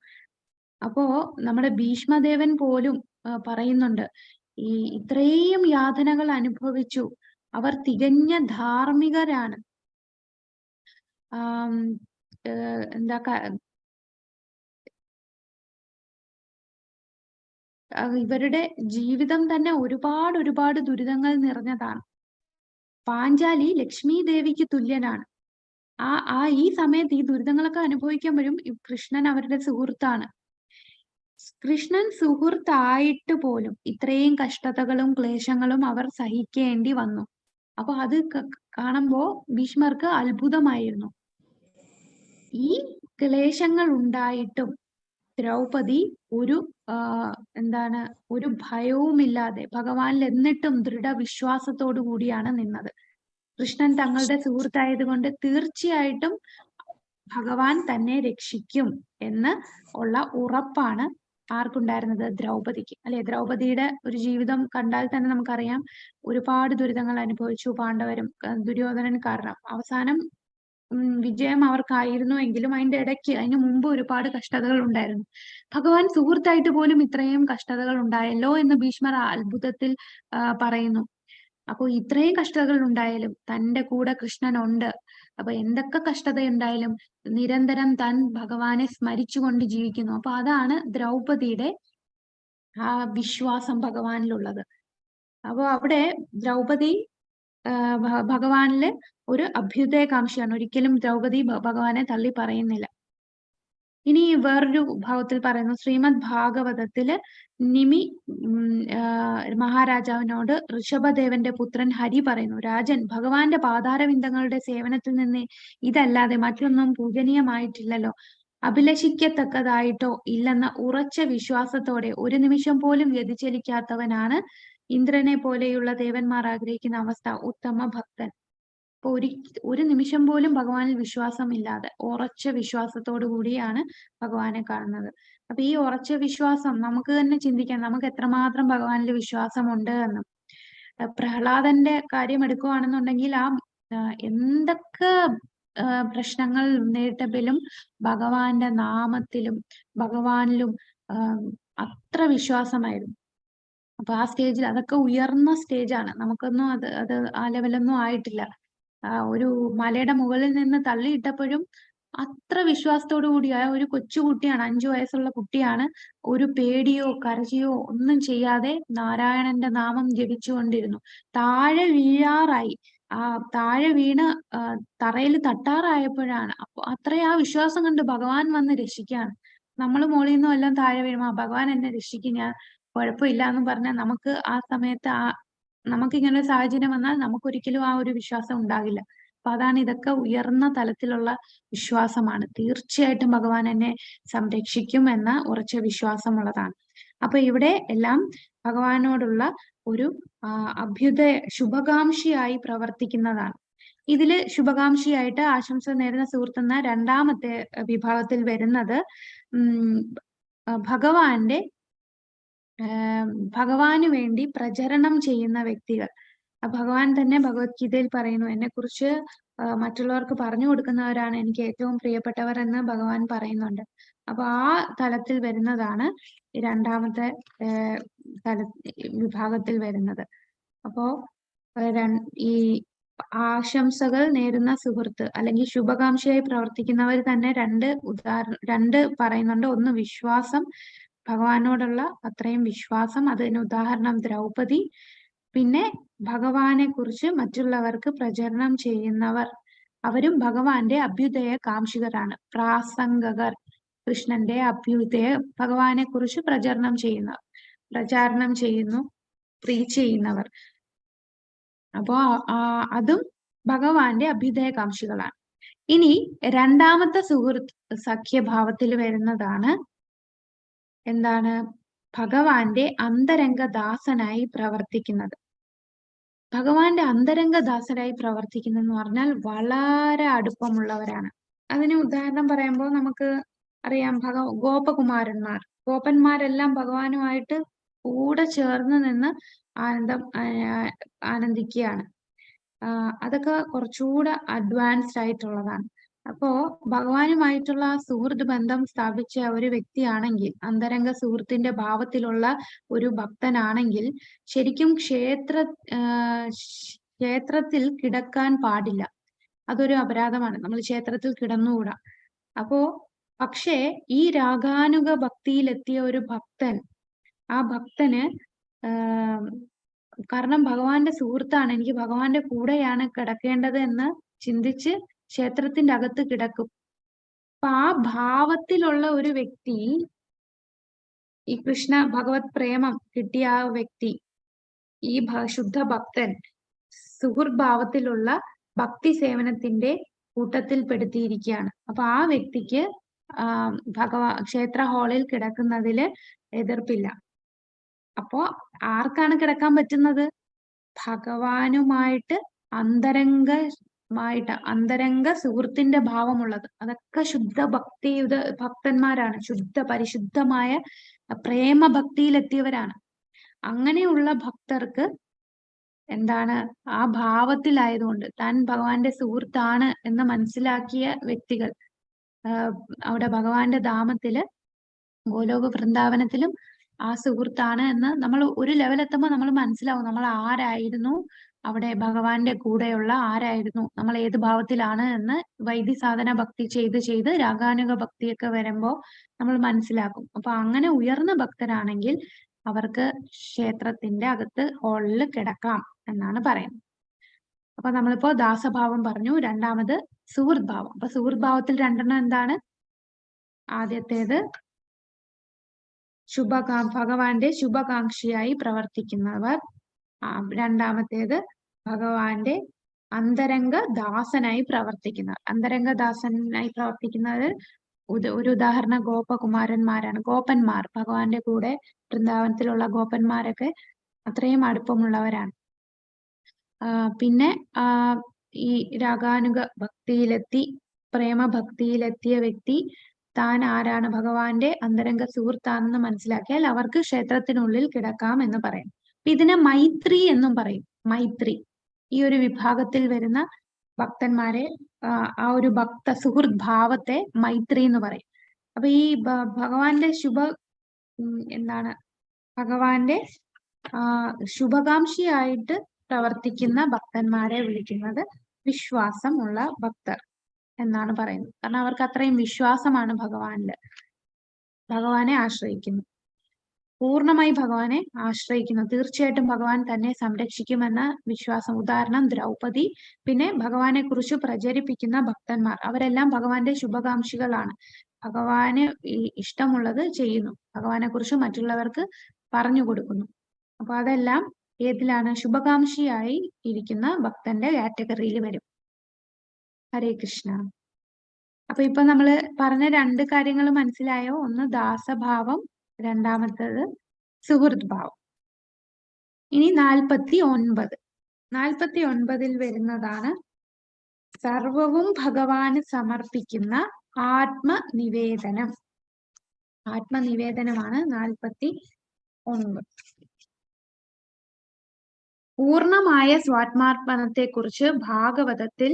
S1: അപ്പോ നമ്മുടെ ഭീഷ്മദേവൻ പോലും പറയുന്നുണ്ട്, ഈ ഇത്രയും യാതനകൾ അനുഭവിച്ചു, അവർ തികഞ്ഞ ധാർമ്മികരാണ്. എന്താ ഇവരുടെ ജീവിതം തന്നെ ഒരുപാട് ദുരിതങ്ങൾ നിറഞ്ഞതാണ്. പാഞ്ചാലി ലക്ഷ്മി ദേവിക്ക് തുല്യനാണ്. ഈ സമയത്ത് ഈ ദുരിതങ്ങളൊക്കെ അനുഭവിക്കുമ്പോഴും കൃഷ്ണൻ അവരുടെ സുഹൃത്താണ്. കൃഷ്ണൻ സുഹൃത്തായിട്ട് പോലും ഇത്രയും കഷ്ടതകളും ക്ലേശങ്ങളും അവർ സഹിക്കേണ്ടി വന്നു. അപ്പൊ അത് കാണുമ്പോ ഭീഷ്മർക്ക് അത്ഭുതമായിരുന്നു. ഈ ക്ലേശങ്ങൾ ഉണ്ടായിട്ടും ദ്രൗപദി ഒരു ഒരു ഭയവുമില്ലാതെ ഭഗവാനിൽ എന്നിട്ടും ദൃഢവിശ്വാസത്തോടു കൂടിയാണ് നിന്നത്. കൃഷ്ണൻ തങ്ങളുടെ സുഹൃത്തായതുകൊണ്ട് തീർച്ചയായിട്ടും ഭഗവാൻ തന്നെ രക്ഷിക്കും എന്ന് ഉള്ള ഉറപ്പാണ് ആർക്കുണ്ടായിരുന്നത്? ദ്രൗപദിക്ക്. അല്ലെ? ദ്രൗപദിയുടെ ഒരു ജീവിതം കണ്ടാൽ തന്നെ നമുക്കറിയാം, ഒരുപാട് ദുരിതങ്ങൾ അനുഭവിച്ചു പാണ്ഡവരും ദുര്യോധനൻ കാരണം. അവസാനം വിജയം അവർക്കായിരുന്നുവെങ്കിലും അതിന് മുമ്പ് ഒരുപാട് കഷ്ടതകൾ ഉണ്ടായിരുന്നു. ഭഗവാൻ സുഹൃത്തായിട്ട് പോലും ഇത്രയും കഷ്ടതകൾ ഉണ്ടായല്ലോ എന്ന് ഭീഷ്മർ അത്ഭുതത്തിൽ പറയുന്നു. അപ്പൊ ഇത്രയും കഷ്ടതകൾ ഉണ്ടായാലും തന്റെ കൂടെ കൃഷ്ണൻ ഉണ്ട്. അപ്പൊ എന്തൊക്കെ കഷ്ടത ഉണ്ടായാലും നിരന്തരം താൻ ഭഗവാനെ സ്മരിച്ചുകൊണ്ട് ജീവിക്കുന്നു. അപ്പൊ അതാണ് ദ്രൗപദിയുടെ ആ വിശ്വാസം ഭഗവാനിലുള്ളത്. അപ്പൊ അവിടെ ദ്രൗപദി ഭഗവാനില് ഒരു അഭ്യുദയകാംക്ഷിയാണ്. ഒരിക്കലും ദ്രൗപദി ഭഗവാനെ തള്ളി പറയുന്നില്ല. ഇനി വേറൊരു ഭാവത്തിൽ പറയുന്നു, ശ്രീമദ് ഭാഗവതത്തില് നിമി മഹാരാജാവിനോട് ഋഷഭദേവന്റെ പുത്രൻ ഹരി പറയുന്നു, രാജൻ, ഭഗവാന്റെ പാതാരവിന്ദങ്ങളുടെ സേവനത്തിൽ നിന്ന് ഇതല്ലാതെ മറ്റൊന്നും പൂജനീയമായിട്ടില്ലല്ലോ. അഭിലഷിക്കത്തക്കതായിട്ടോ ഇല്ലെന്ന ഉറച്ച വിശ്വാസത്തോടെ ഒരു നിമിഷം പോലും വ്യതിചലിക്കാത്തവനാണ് ഇന്ദ്രനെ പോലെയുള്ള ദേവന്മാർ ആഗ്രഹിക്കുന്ന അവസ്ഥ ഉത്തമ ഭക്തൻ. അപ്പൊ ഒരു നിമിഷം പോലും ഭഗവാനിൽ വിശ്വാസമില്ലാതെ ഉറച്ച വിശ്വാസത്തോടു കൂടിയാണ് ഭഗവാനെ കാണുന്നത്. അപ്പൊ ഈ ഉറച്ച വിശ്വാസം നമുക്ക് തന്നെ ചിന്തിക്കാം, നമുക്ക് എത്രമാത്രം ഭഗവാനിൽ വിശ്വാസമുണ്ട് എന്ന്. പ്രഹ്ലാദന്റെ കാര്യം എടുക്കുകയാണെന്നുണ്ടെങ്കിൽ എന്തൊക്കെ പ്രശ്നങ്ങൾ നേരിട്ടപ്പോഴും ഭഗവാന്റെ നാമത്തിലും ഭഗവാനിലും അത്ര വിശ്വാസമായിരുന്നു. അപ്പൊ ആ സ്റ്റേജിൽ അതൊക്കെ ഉയർന്ന സ്റ്റേജാണ്. നമുക്കൊന്നും അത് ആ ലെവലൊന്നും ആയിട്ടില്ല. ഒരു മലയുടെ മുകളിൽ നിന്ന് തള്ളിയിട്ടപ്പോഴും അത്ര വിശ്വാസത്തോടു കൂടി ഒരു കൊച്ചുകുട്ടിയാണ്, 5 വയസ്സുള്ള കുട്ടിയാണ്, ഒരു പേടിയോ കരച്ചിയോ ഒന്നും ചെയ്യാതെ നാരായണന്റെ നാമം ജപിച്ചുകൊണ്ടിരുന്നു. താഴെ വീഴാറായി, താഴെ വീണ് തറയിൽ തട്ടാറായപ്പോഴാണ്, അപ്പൊ ആ വിശ്വാസം കണ്ട് ഭഗവാൻ വന്ന് രക്ഷിക്കുകയാണ്. നമ്മൾ മോളിൽ നിന്നും എല്ലാം താഴെ വീഴുമ്പോ ഭഗവാൻ എന്നെ രക്ഷിക്കും, ഞാൻ കുഴപ്പമില്ല എന്ന് പറഞ്ഞാൽ നമുക്ക് ആ സമയത്ത് നമുക്ക് ഇങ്ങനെ ഒരു സാഹചര്യം വന്നാൽ നമുക്കൊരിക്കലും ആ ഒരു വിശ്വാസം ഉണ്ടാകില്ല. അപ്പൊ അതാണ്, ഇതൊക്കെ ഉയർന്ന തലത്തിലുള്ള വിശ്വാസമാണ്. തീർച്ചയായിട്ടും ഭഗവാൻ എന്നെ സംരക്ഷിക്കും എന്ന ഉറച്ച വിശ്വാസമുള്ളതാണ്. അപ്പൊ ഇവിടെ എല്ലാം ഭഗവാനോടുള്ള ഒരു ശുഭകാംക്ഷിയായി പ്രവർത്തിക്കുന്നതാണ്. ഇതില് ശുഭകാംക്ഷിയായിട്ട് ആശംസ നേരുന്ന സുഹൃത്തെന്ന രണ്ടാമത്തെ വിഭാഗത്തിൽ വരുന്നത് ഭഗവാന് വേണ്ടി പ്രചരണം ചെയ്യുന്ന വ്യക്തികൾ. ഭഗവാൻ തന്നെ ഭഗവത്ഗീതയിൽ പറയുന്നു, എന്നെക്കുറിച്ച് മറ്റുള്ളവർക്ക് പറഞ്ഞു കൊടുക്കുന്നവരാണ് എനിക്ക് ഏറ്റവും പ്രിയപ്പെട്ടവർ എന്ന് ഭഗവാൻ പറയുന്നുണ്ട്. അപ്പൊ ആ തലത്തിൽ വരുന്നതാണ് രണ്ടാമത്തെ വിഭാഗത്തിൽ വരുന്നത്. അപ്പോ ഈ ആശംസകൾ നേരുന്ന സുഹൃത്ത് അല്ലെങ്കിൽ ശുഭകാംക്ഷയായി പ്രവർത്തിക്കുന്നവർ തന്നെ രണ്ട് പറയുന്നുണ്ട്. ഒന്ന് വിശ്വാസം, ഭഗവാനോടുള്ള അത്രയും വിശ്വാസം, അതിന് ഉദാഹരണം ദ്രൗപദി. പിന്നെ ഭഗവാനെ കുറിച്ച് മറ്റുള്ളവർക്ക് പ്രചരണം ചെയ്യുന്നവർ, അവരും ഭഗവാന്റെ അഭ്യുദയ കാംക്ഷികരാണ്. പ്രാസംഗകർ, കൃഷ്ണന്റെ അഭ്യുദയ ഭഗവാനെ കുറിച്ച് പ്രചാരണം ചെയ്യുന്നവർ. അപ്പോ അതും ഭഗവാന്റെ അഭ്യുദയ കാംക്ഷികളാണ്. ഇനി രണ്ടാമത്തെ സുഹൃത്ത് സഖ്യഭാവത്തിൽ വരുന്നതാണ് എന്താണ്? ഭഗവാന്റെ അന്തരംഗദാസനായി പ്രവർത്തിക്കുന്നത്. ഭഗവാന്റെ അന്തരംഗദാസരായി പ്രവർത്തിക്കുന്നതെന്ന് പറഞ്ഞാൽ വളരെ അടുപ്പമുള്ളവരാണ്. അതിന് ഉദാഹരണം പറയുമ്പോൾ നമുക്ക് അറിയാം, ഗോപന്മാരെല്ലാം ഭഗവാനുമായിട്ട് കൂടെ ചേർന്ന് നിന്ന് ആനന്ദിക്കുകയാണ്. അതൊക്കെ കുറച്ചുകൂടെ അഡ്വാൻസ്ഡ് ആയിട്ടുള്ളതാണ്. അപ്പോ ഭഗവാനുമായിട്ടുള്ള സുഹൃത്ത് ബന്ധം സ്ഥാപിച്ച ഒരു വ്യക്തിയാണെങ്കിൽ, അന്തരംഗ സുഹൃത്തിന്റെ ഭാവത്തിലുള്ള ഒരു ഭക്തനാണെങ്കിൽ, ശരിക്കും ക്ഷേത്രത്തിൽ കിടക്കാൻ പാടില്ല. അതൊരു അപരാധമാണ്. നമ്മൾ ക്ഷേത്രത്തിൽ കിടന്നുകൂടാ. അപ്പോ പക്ഷേ ഈ രാഗാനുഗ ഭക്തിയിലെത്തിയ ഒരു ഭക്തൻ, ആ ഭക്തന് കാരണം ഭഗവാന്റെ സുഹൃത്താണ്, എനിക്ക് ഭഗവാന്റെ കൂടെയാണ് കിടക്കേണ്ടത് എന്ന് ചിന്തിച്ച് ക്ഷേത്രത്തിന്റെ അകത്ത് കിടക്കും. അപ്പൊ ആ ഭാവത്തിലുള്ള ഒരു വ്യക്തി, ഈ കൃഷ്ണ ഭഗവത് പ്രേമം കിട്ടിയ ആ വ്യക്തി, ഈ ശുദ്ധ ഭക്തൻ സുഹൃത് ഭാവത്തിലുള്ള ഭക്തി സേവനത്തിന്റെ കൂട്ടത്തിൽ പെടുത്തിയിരിക്കുകയാണ്. അപ്പൊ ആ വ്യക്തിക്ക് ക്ഷേത്ര ഹാളിൽ കിടക്കുന്നതില് എതിർപ്പില്ല. അപ്പോ ആർക്കാണ് കിടക്കാൻ പറ്റുന്നത്? ഭഗവാനുമായിട്ട് അന്തരംഗ സുഹൃത്തിന്റെ ഭാവമുള്ളത്. അതൊക്കെ ശുദ്ധ ഭക്തിയുടെ ഭക്തന്മാരാണ്, ശുദ്ധ പരിശുദ്ധമായ പ്രേമഭക്തിയിലെത്തിയവരാണ്. അങ്ങനെയുള്ള ഭക്തർക്ക് എന്താണ്, ആ ഭാവത്തിലായതുകൊണ്ട് താൻ ഭഗവാന്റെ സുഹൃത്താണ് എന്ന് മനസ്സിലാക്കിയ വ്യക്തികൾ അവിടെ ഭഗവാന്റെ ധാമത്തില് ഗോലോക വൃന്ദാവനത്തിലും ആ സുഹൃത്താണ് എന്ന് നമ്മൾ ഒരു ലെവൽ എത്തുമ്പോൾ നമ്മൾ മനസ്സിലാവും നമ്മൾ ആരായിരുന്നു, അവിടെ ഭഗവാന്റെ കൂടെയുള്ള ആരായിരുന്നു, നമ്മൾ ഏത് ഭാവത്തിലാണ് എന്ന് വൈദ്യസാധന ഭക്തി ചെയ്ത് രാഗാനുഗ ഭക്തിയൊക്കെ വരുമ്പോ നമ്മൾ മനസ്സിലാക്കും. അപ്പൊ അങ്ങനെ ഉയർന്ന ഭക്തരാണെങ്കിൽ അവർക്ക് ക്ഷേത്രത്തിന്റെ അകത്ത് ഹാളിൽ കിടക്കാം എന്നാണ് പറയുന്നത്. അപ്പൊ നമ്മളിപ്പോ ദാസഭാവം പറഞ്ഞു. രണ്ടാമത് സുഹൃത് ഭാവം. അപ്പൊ സുഹൃത് ഭാവത്തിൽ രണ്ടെണ്ണം എന്താണ്? ആദ്യത്തേത് ഭഗവാന്റെ ശുഭകാംക്ഷിയായി പ്രവർത്തിക്കുന്നവർ. രണ്ടാമത്തേത് ഭഗവാന്റെ അന്തരംഗ ദാസനായി പ്രവർത്തിക്കുന്നവർ. അന്തരംഗ ദാസനായി പ്രവർത്തിക്കുന്നത് ഒരു ഉദാഹരണം ഗോപകുമാരന്മാരാണ്, ഗോപന്മാർ. ഭഗവാന്റെ കൂടെ വൃന്ദാവനത്തിലുള്ള ഗോപന്മാരൊക്കെ അത്രയും അടുപ്പമുള്ളവരാണ്. പിന്നെ ഈ രാഗാനുഗ ഭക്തിയിലെത്തി പ്രേമഭക്തിയിലെത്തിയ വ്യക്തി താൻ ആരാണ്, ഭഗവാന്റെ അന്തരംഗ സുഹൃത്താണെന്ന് മനസ്സിലാക്കിയാൽ അവർക്ക് ക്ഷേത്രത്തിനുള്ളിൽ കിടക്കാം എന്ന് പറയും. ഇതിനെ മൈത്രി എന്നും പറയും. മൈത്രി, ഈ ഒരു വിഭാഗത്തിൽ വരുന്ന ഭക്തന്മാരെ, ആ ഒരു ഭക്ത സുഹൃത് ഭാവത്തെ മൈത്രി എന്ന് പറയും. അപ്പൊ ഈ ഭഗവാന്റെ ഭഗവാന്റെ ശുഭകാംക്ഷിയായിട്ട് പ്രവർത്തിക്കുന്ന ഭക്തന്മാരെ വിളിക്കുന്നത് വിശ്വാസമുള്ള ഭക്തർ എന്നാണ് പറയുന്നത്. കാരണം അവർക്ക് അത്രയും വിശ്വാസമാണ് ഭഗവാനെ ആശ്രയിക്കുന്നു, പൂർണ്ണമായി ഭഗവാനെ ആശ്രയിക്കുന്നു. തീർച്ചയായിട്ടും ഭഗവാൻ തന്നെ സംരക്ഷിക്കുമെന്ന വിശ്വാസം. ഉദാഹരണം ദ്രൗപദി. പിന്നെ ഭഗവാനെ കുറിച്ച് പ്രചരിപ്പിക്കുന്ന ഭക്തന്മാർ, അവരെല്ലാം ഭഗവാന്റെ ശുഭകാംക്ഷികളാണ്. ഭഗവാന് ഇഷ്ടമുള്ളത് ചെയ്യുന്നു, ഭഗവാനെ കുറിച്ച് മറ്റുള്ളവർക്ക് പറഞ്ഞു കൊടുക്കുന്നു. അപ്പൊ അതെല്ലാം ഏതിലാണ്? ശുഭകാംക്ഷിയായി ഇരിക്കുന്ന ഭക്തന്റെ കാറ്റഗറിയിൽ വരും. ഹരേ കൃഷ്ണ. അപ്പൊ ഇപ്പൊ നമ്മള് പറഞ്ഞ രണ്ട് കാര്യങ്ങൾ മനസ്സിലായോ? ഒന്ന് ദാസഭാവം, രണ്ടാമത്തേത് സുഹൃത് ഭാവം. ഇനി 49 വരുന്നതാണ് സർവവും ഭഗവാന് സമർപ്പിക്കുന്ന ആത്മനിവേദനം. ആത്മനിവേദനമാണ് 49. പൂർണമായ സ്വാത്മാർപ്പണത്തെ കുറിച്ച് ഭാഗവതത്തിൽ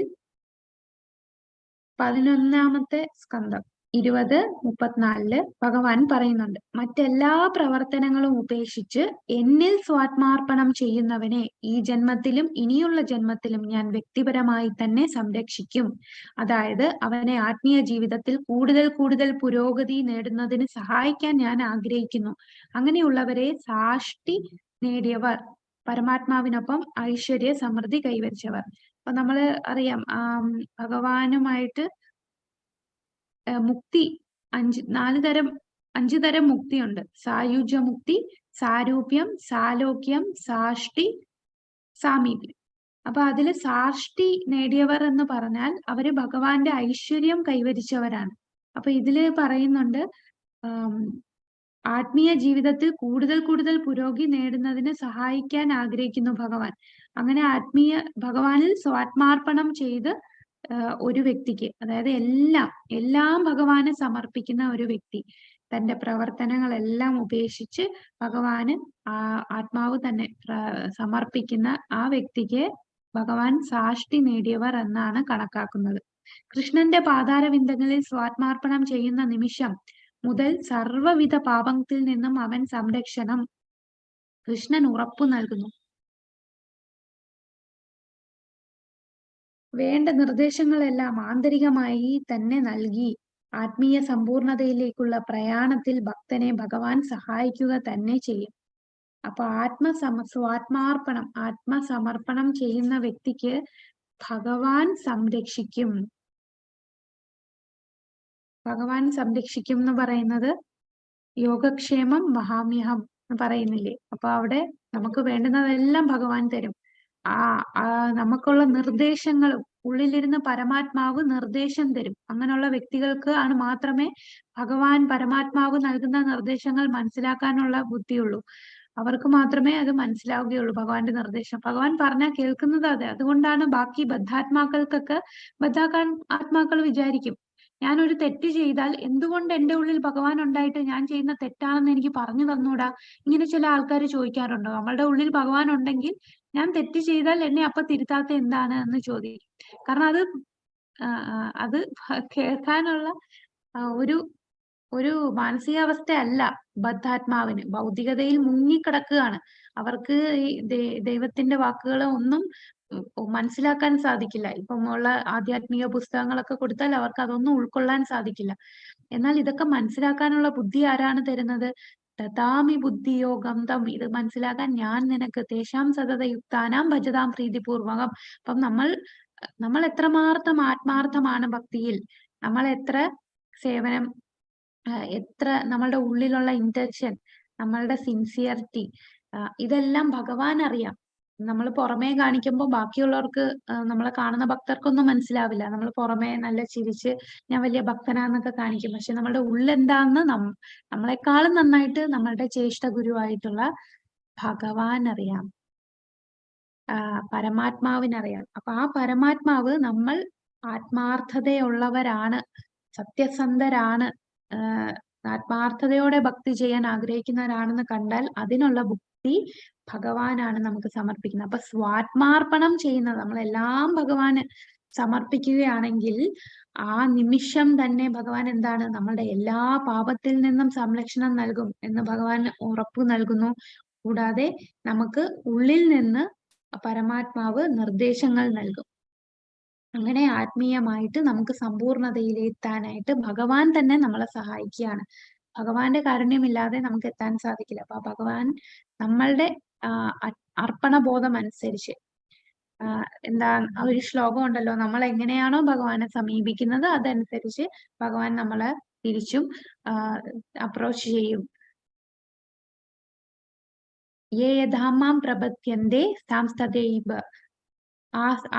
S1: 11-ാമത്തെ സ്കന്ധം 20:34 ഭഗവാൻ പറയുന്നുണ്ട്. മറ്റെല്ലാ പ്രവർത്തനങ്ങളും ഉപേക്ഷിച്ച് എന്നിൽ സ്വാത്മാർപ്പണം ചെയ്യുന്നവനെ ഈ ജന്മത്തിലും ഇനിയുള്ള ജന്മത്തിലും ഞാൻ വ്യക്തിപരമായി തന്നെ സംരക്ഷിക്കും. അതായത് അവനെ ആത്മീയ ജീവിതത്തിൽ കൂടുതൽ പുരോഗതി നേടുന്നതിന് സഹായിക്കാൻ ഞാൻ ആഗ്രഹിക്കുന്നു. അങ്ങനെയുള്ളവരെ സാഷ്ടി നേടിയവർ, പരമാത്മാവിനൊപ്പം ഐശ്വര്യ സമൃദ്ധി കൈവരിച്ചവർ. അപ്പൊ നമ്മള് അറിയാം, ഭഗവാനുമായിട്ട് മുക്തി 5 തരം മുക്തിയുണ്ട്. സായുജ്യ മുക്തി, സാരൂപ്യം, സാലോക്യം, സാഷ്ടി, സാമീപ്യം. അപ്പൊ അതില് സാഷ്ടി നേടിയവർ എന്ന് പറഞ്ഞാൽ അവര് ഭഗവാന്റെ ഐശ്വര്യം കൈവരിച്ചവരാണ്. അപ്പൊ ഇതില് പറയുന്നുണ്ട് ആത്മീയ ജീവിതത്തിൽ കൂടുതൽ പുരോഗതി നേടുന്നതിന് സഹായിക്കാൻ ആഗ്രഹിക്കുന്നു ഭഗവാൻ. അങ്ങനെ ഭഗവാനിൽ സ്വാത്മാർപ്പണം ചെയ്ത് ഒരു വ്യക്തിക്ക്, അതായത് എല്ലാം ഭഗവാന് സമർപ്പിക്കുന്ന ഒരു വ്യക്തി, തന്റെ പ്രവർത്തനങ്ങളെല്ലാം ഉപേക്ഷിച്ച് ഭഗവാന് ആത്മാവ് തന്നെ സമർപ്പിക്കുന്ന ആ വ്യക്തിക്ക് ഭഗവാൻ സാഷ്ടി നേടിയവർ എന്നാണ് കണക്കാക്കുന്നത്. കൃഷ്ണന്റെ പാതാരവിന്ദങ്ങളിൽ സ്വാത്മാർപ്പണം ചെയ്യുന്ന നിമിഷം മുതൽ സർവ്വവിധ പാപത്തിൽ നിന്നും അവൻ സംരക്ഷണം കൃഷ്ണൻ ഉറപ്പു നൽകുന്നു. വേണ്ട നിർദ്ദേശങ്ങളെല്ലാം ആന്തരികമായി തന്നെ നൽകി ആത്മീയ സമ്പൂർണതയിലേക്കുള്ള പ്രയാണത്തിൽ ഭക്തനെ ഭഗവാൻ സഹായിക്കുക തന്നെ ചെയ്യും. അപ്പൊ ആത്മസമർപ്പണം ചെയ്യുന്ന വ്യക്തിക്ക് ഭഗവാൻ സംരക്ഷിക്കും. ഭഗവാൻ സംരക്ഷിക്കും എന്ന് പറയുന്നത് യോഗക്ഷേമം മഹാമ്യഹം എന്ന് പറയുന്നില്ലേ? അപ്പൊ അവിടെ നമുക്ക് വേണ്ടുന്നതെല്ലാം ഭഗവാൻ തരും. നമുക്കുള്ള നിർദ്ദേശങ്ങളും ഉള്ളിലിരുന്ന് പരമാത്മാവ് നിർദ്ദേശം തരും. അങ്ങനെയുള്ള വ്യക്തികൾക്ക് ആണ് മാത്രമേ ഭഗവാൻ പരമാത്മാവ് നൽകുന്ന നിർദ്ദേശങ്ങൾ മനസ്സിലാക്കാനുള്ള ബുദ്ധിയുള്ളൂ. അവർക്ക് മാത്രമേ അത് മനസ്സിലാവുകയുള്ളൂ. ഭഗവാന്റെ നിർദ്ദേശം ഭഗവാൻ പറഞ്ഞാൽ കേൾക്കുന്നത് അതെ. അതുകൊണ്ടാണ് ബാക്കി ആത്മാക്കൾ വിചാരിക്കും, ഞാനൊരു തെറ്റ് ചെയ്താൽ എന്തുകൊണ്ട് എന്റെ ഉള്ളിൽ ഭഗവാൻ ഉണ്ടായിട്ട് ഞാൻ ചെയ്യുന്ന തെറ്റാണെന്ന് എനിക്ക് പറഞ്ഞു തന്നൂടാ? ഇങ്ങനെ ചില ആൾക്കാർ ചോദിക്കാറുണ്ടോ? നമ്മളുടെ ഉള്ളിൽ ഭഗവാൻ ഉണ്ടെങ്കിൽ ഞാൻ തെറ്റ് ചെയ്താൽ എന്നെ അപ്പൊ തിരുത്താത്ത എന്താണ് എന്ന് ചോദിക്കും. കാരണം അത് കേൾക്കാനുള്ള ഒരു ഒരു മാനസികാവസ്ഥയല്ല ബദ്ധാത്മാവിന്. ഭൗതികതയിൽ മുങ്ങിക്കിടക്കുകയാണ്. അവർക്ക് ഈ ദൈവത്തിന്റെ വാക്കുകളെ ഒന്നും മനസ്സിലാക്കാൻ സാധിക്കില്ല. ഇപ്പം ഉള്ള ആധ്യാത്മിക പുസ്തകങ്ങളൊക്കെ കൊടുത്താൽ അവർക്ക് അതൊന്നും ഉൾക്കൊള്ളാൻ സാധിക്കില്ല. എന്നാൽ ഇതൊക്കെ മനസ്സിലാക്കാനുള്ള ബുദ്ധി ആരാണ് തരുന്നത്? ദദാമി ബുദ്ധിയോഗം തം. ഇത് മനസ്സിലാക്കാൻ ഞാൻ നിനക്ക് തേഷാം സതതയുക്താനാം ഭജതാം പ്രീതിപൂർവകം. അപ്പം നമ്മൾ എത്രമാത്രം ആത്മാർത്ഥമാണ് ഭക്തിയിൽ, നമ്മൾ എത്ര സേവനം, എത്ര നമ്മളുടെ ഉള്ളിലുള്ള ഇന്റൻഷൻ, നമ്മളുടെ സിൻസിയറിറ്റി, ഇതെല്ലാം ഭഗവാൻ അറിയാം. നമ്മൾ പുറമേ കാണിക്കുമ്പോൾ ബാക്കിയുള്ളവർക്ക്, നമ്മളെ കാണുന്ന ഭക്തർക്കൊന്നും മനസ്സിലാവില്ല. നമ്മൾ പുറമേ നല്ല ചിരിച്ച് ഞാൻ വലിയ ഭക്തനാന്നൊക്കെ കാണിക്കും. പക്ഷെ നമ്മളുടെ ഉള്ളെന്താന്ന് നമ്മളെക്കാളും നന്നായിട്ട് നമ്മളുടെ ജ്യേഷ്ഠ ഗുരുവായിട്ടുള്ള ഭഗവാൻ അറിയാം, പരമാത്മാവിനറിയാം. അപ്പൊ ആ പരമാത്മാവ് നമ്മൾ ആത്മാർത്ഥതയുള്ളവരാണ്, സത്യസന്ധരാണ്, ആത്മാർത്ഥതയോടെ ഭക്തി ചെയ്യാൻ ആഗ്രഹിക്കുന്നവരാണെന്ന് കണ്ടാൽ അതിനുള്ള ബുദ്ധി ഭഗവാനാണ് നമുക്ക് സമർപ്പിക്കുന്നത്. അപ്പൊ സ്വാത്മാർപ്പണം ചെയ്യുന്നത് നമ്മളെല്ലാം ഭഗവാന് സമർപ്പിക്കുകയാണെങ്കിൽ ആ നിമിഷം തന്നെ ഭഗവാൻ എന്താണ്, നമ്മളുടെ എല്ലാ പാപത്തിൽ നിന്നും സംരക്ഷണം നൽകും എന്ന് ഭഗവാൻ ഉറപ്പു നൽകുന്നു. കൂടാതെ നമുക്ക് ഉള്ളിൽ നിന്ന് പരമാത്മാവ് നിർദ്ദേശങ്ങൾ നൽകും. അങ്ങനെ ആത്മീയമായിട്ട് നമുക്ക് സമ്പൂർണതയിലെത്താനായിട്ട് ഭഗവാൻ തന്നെ നമ്മളെ സഹായിക്കുകയാണ്. ഭഗവാന്റെ കാരുണ്യമില്ലാതെ നമുക്ക് എത്താൻ സാധിക്കില്ല. അപ്പൊ ഭഗവാൻ നമ്മളുടെ അർപ്പണബോധം അനുസരിച്ച്, എന്താ ഒരു ശ്ലോകം ഉണ്ടല്ലോ, നമ്മൾ എങ്ങനെയാണോ ഭഗവാനെ സമീപിക്കുന്നത് അതനുസരിച്ച് ഭഗവാൻ നമ്മളെ തിരിച്ചും അപ്രോച്ച് ചെയ്യും. യേ യഥാമാം പ്രപദ്യന്തേ താം തഥൈവ,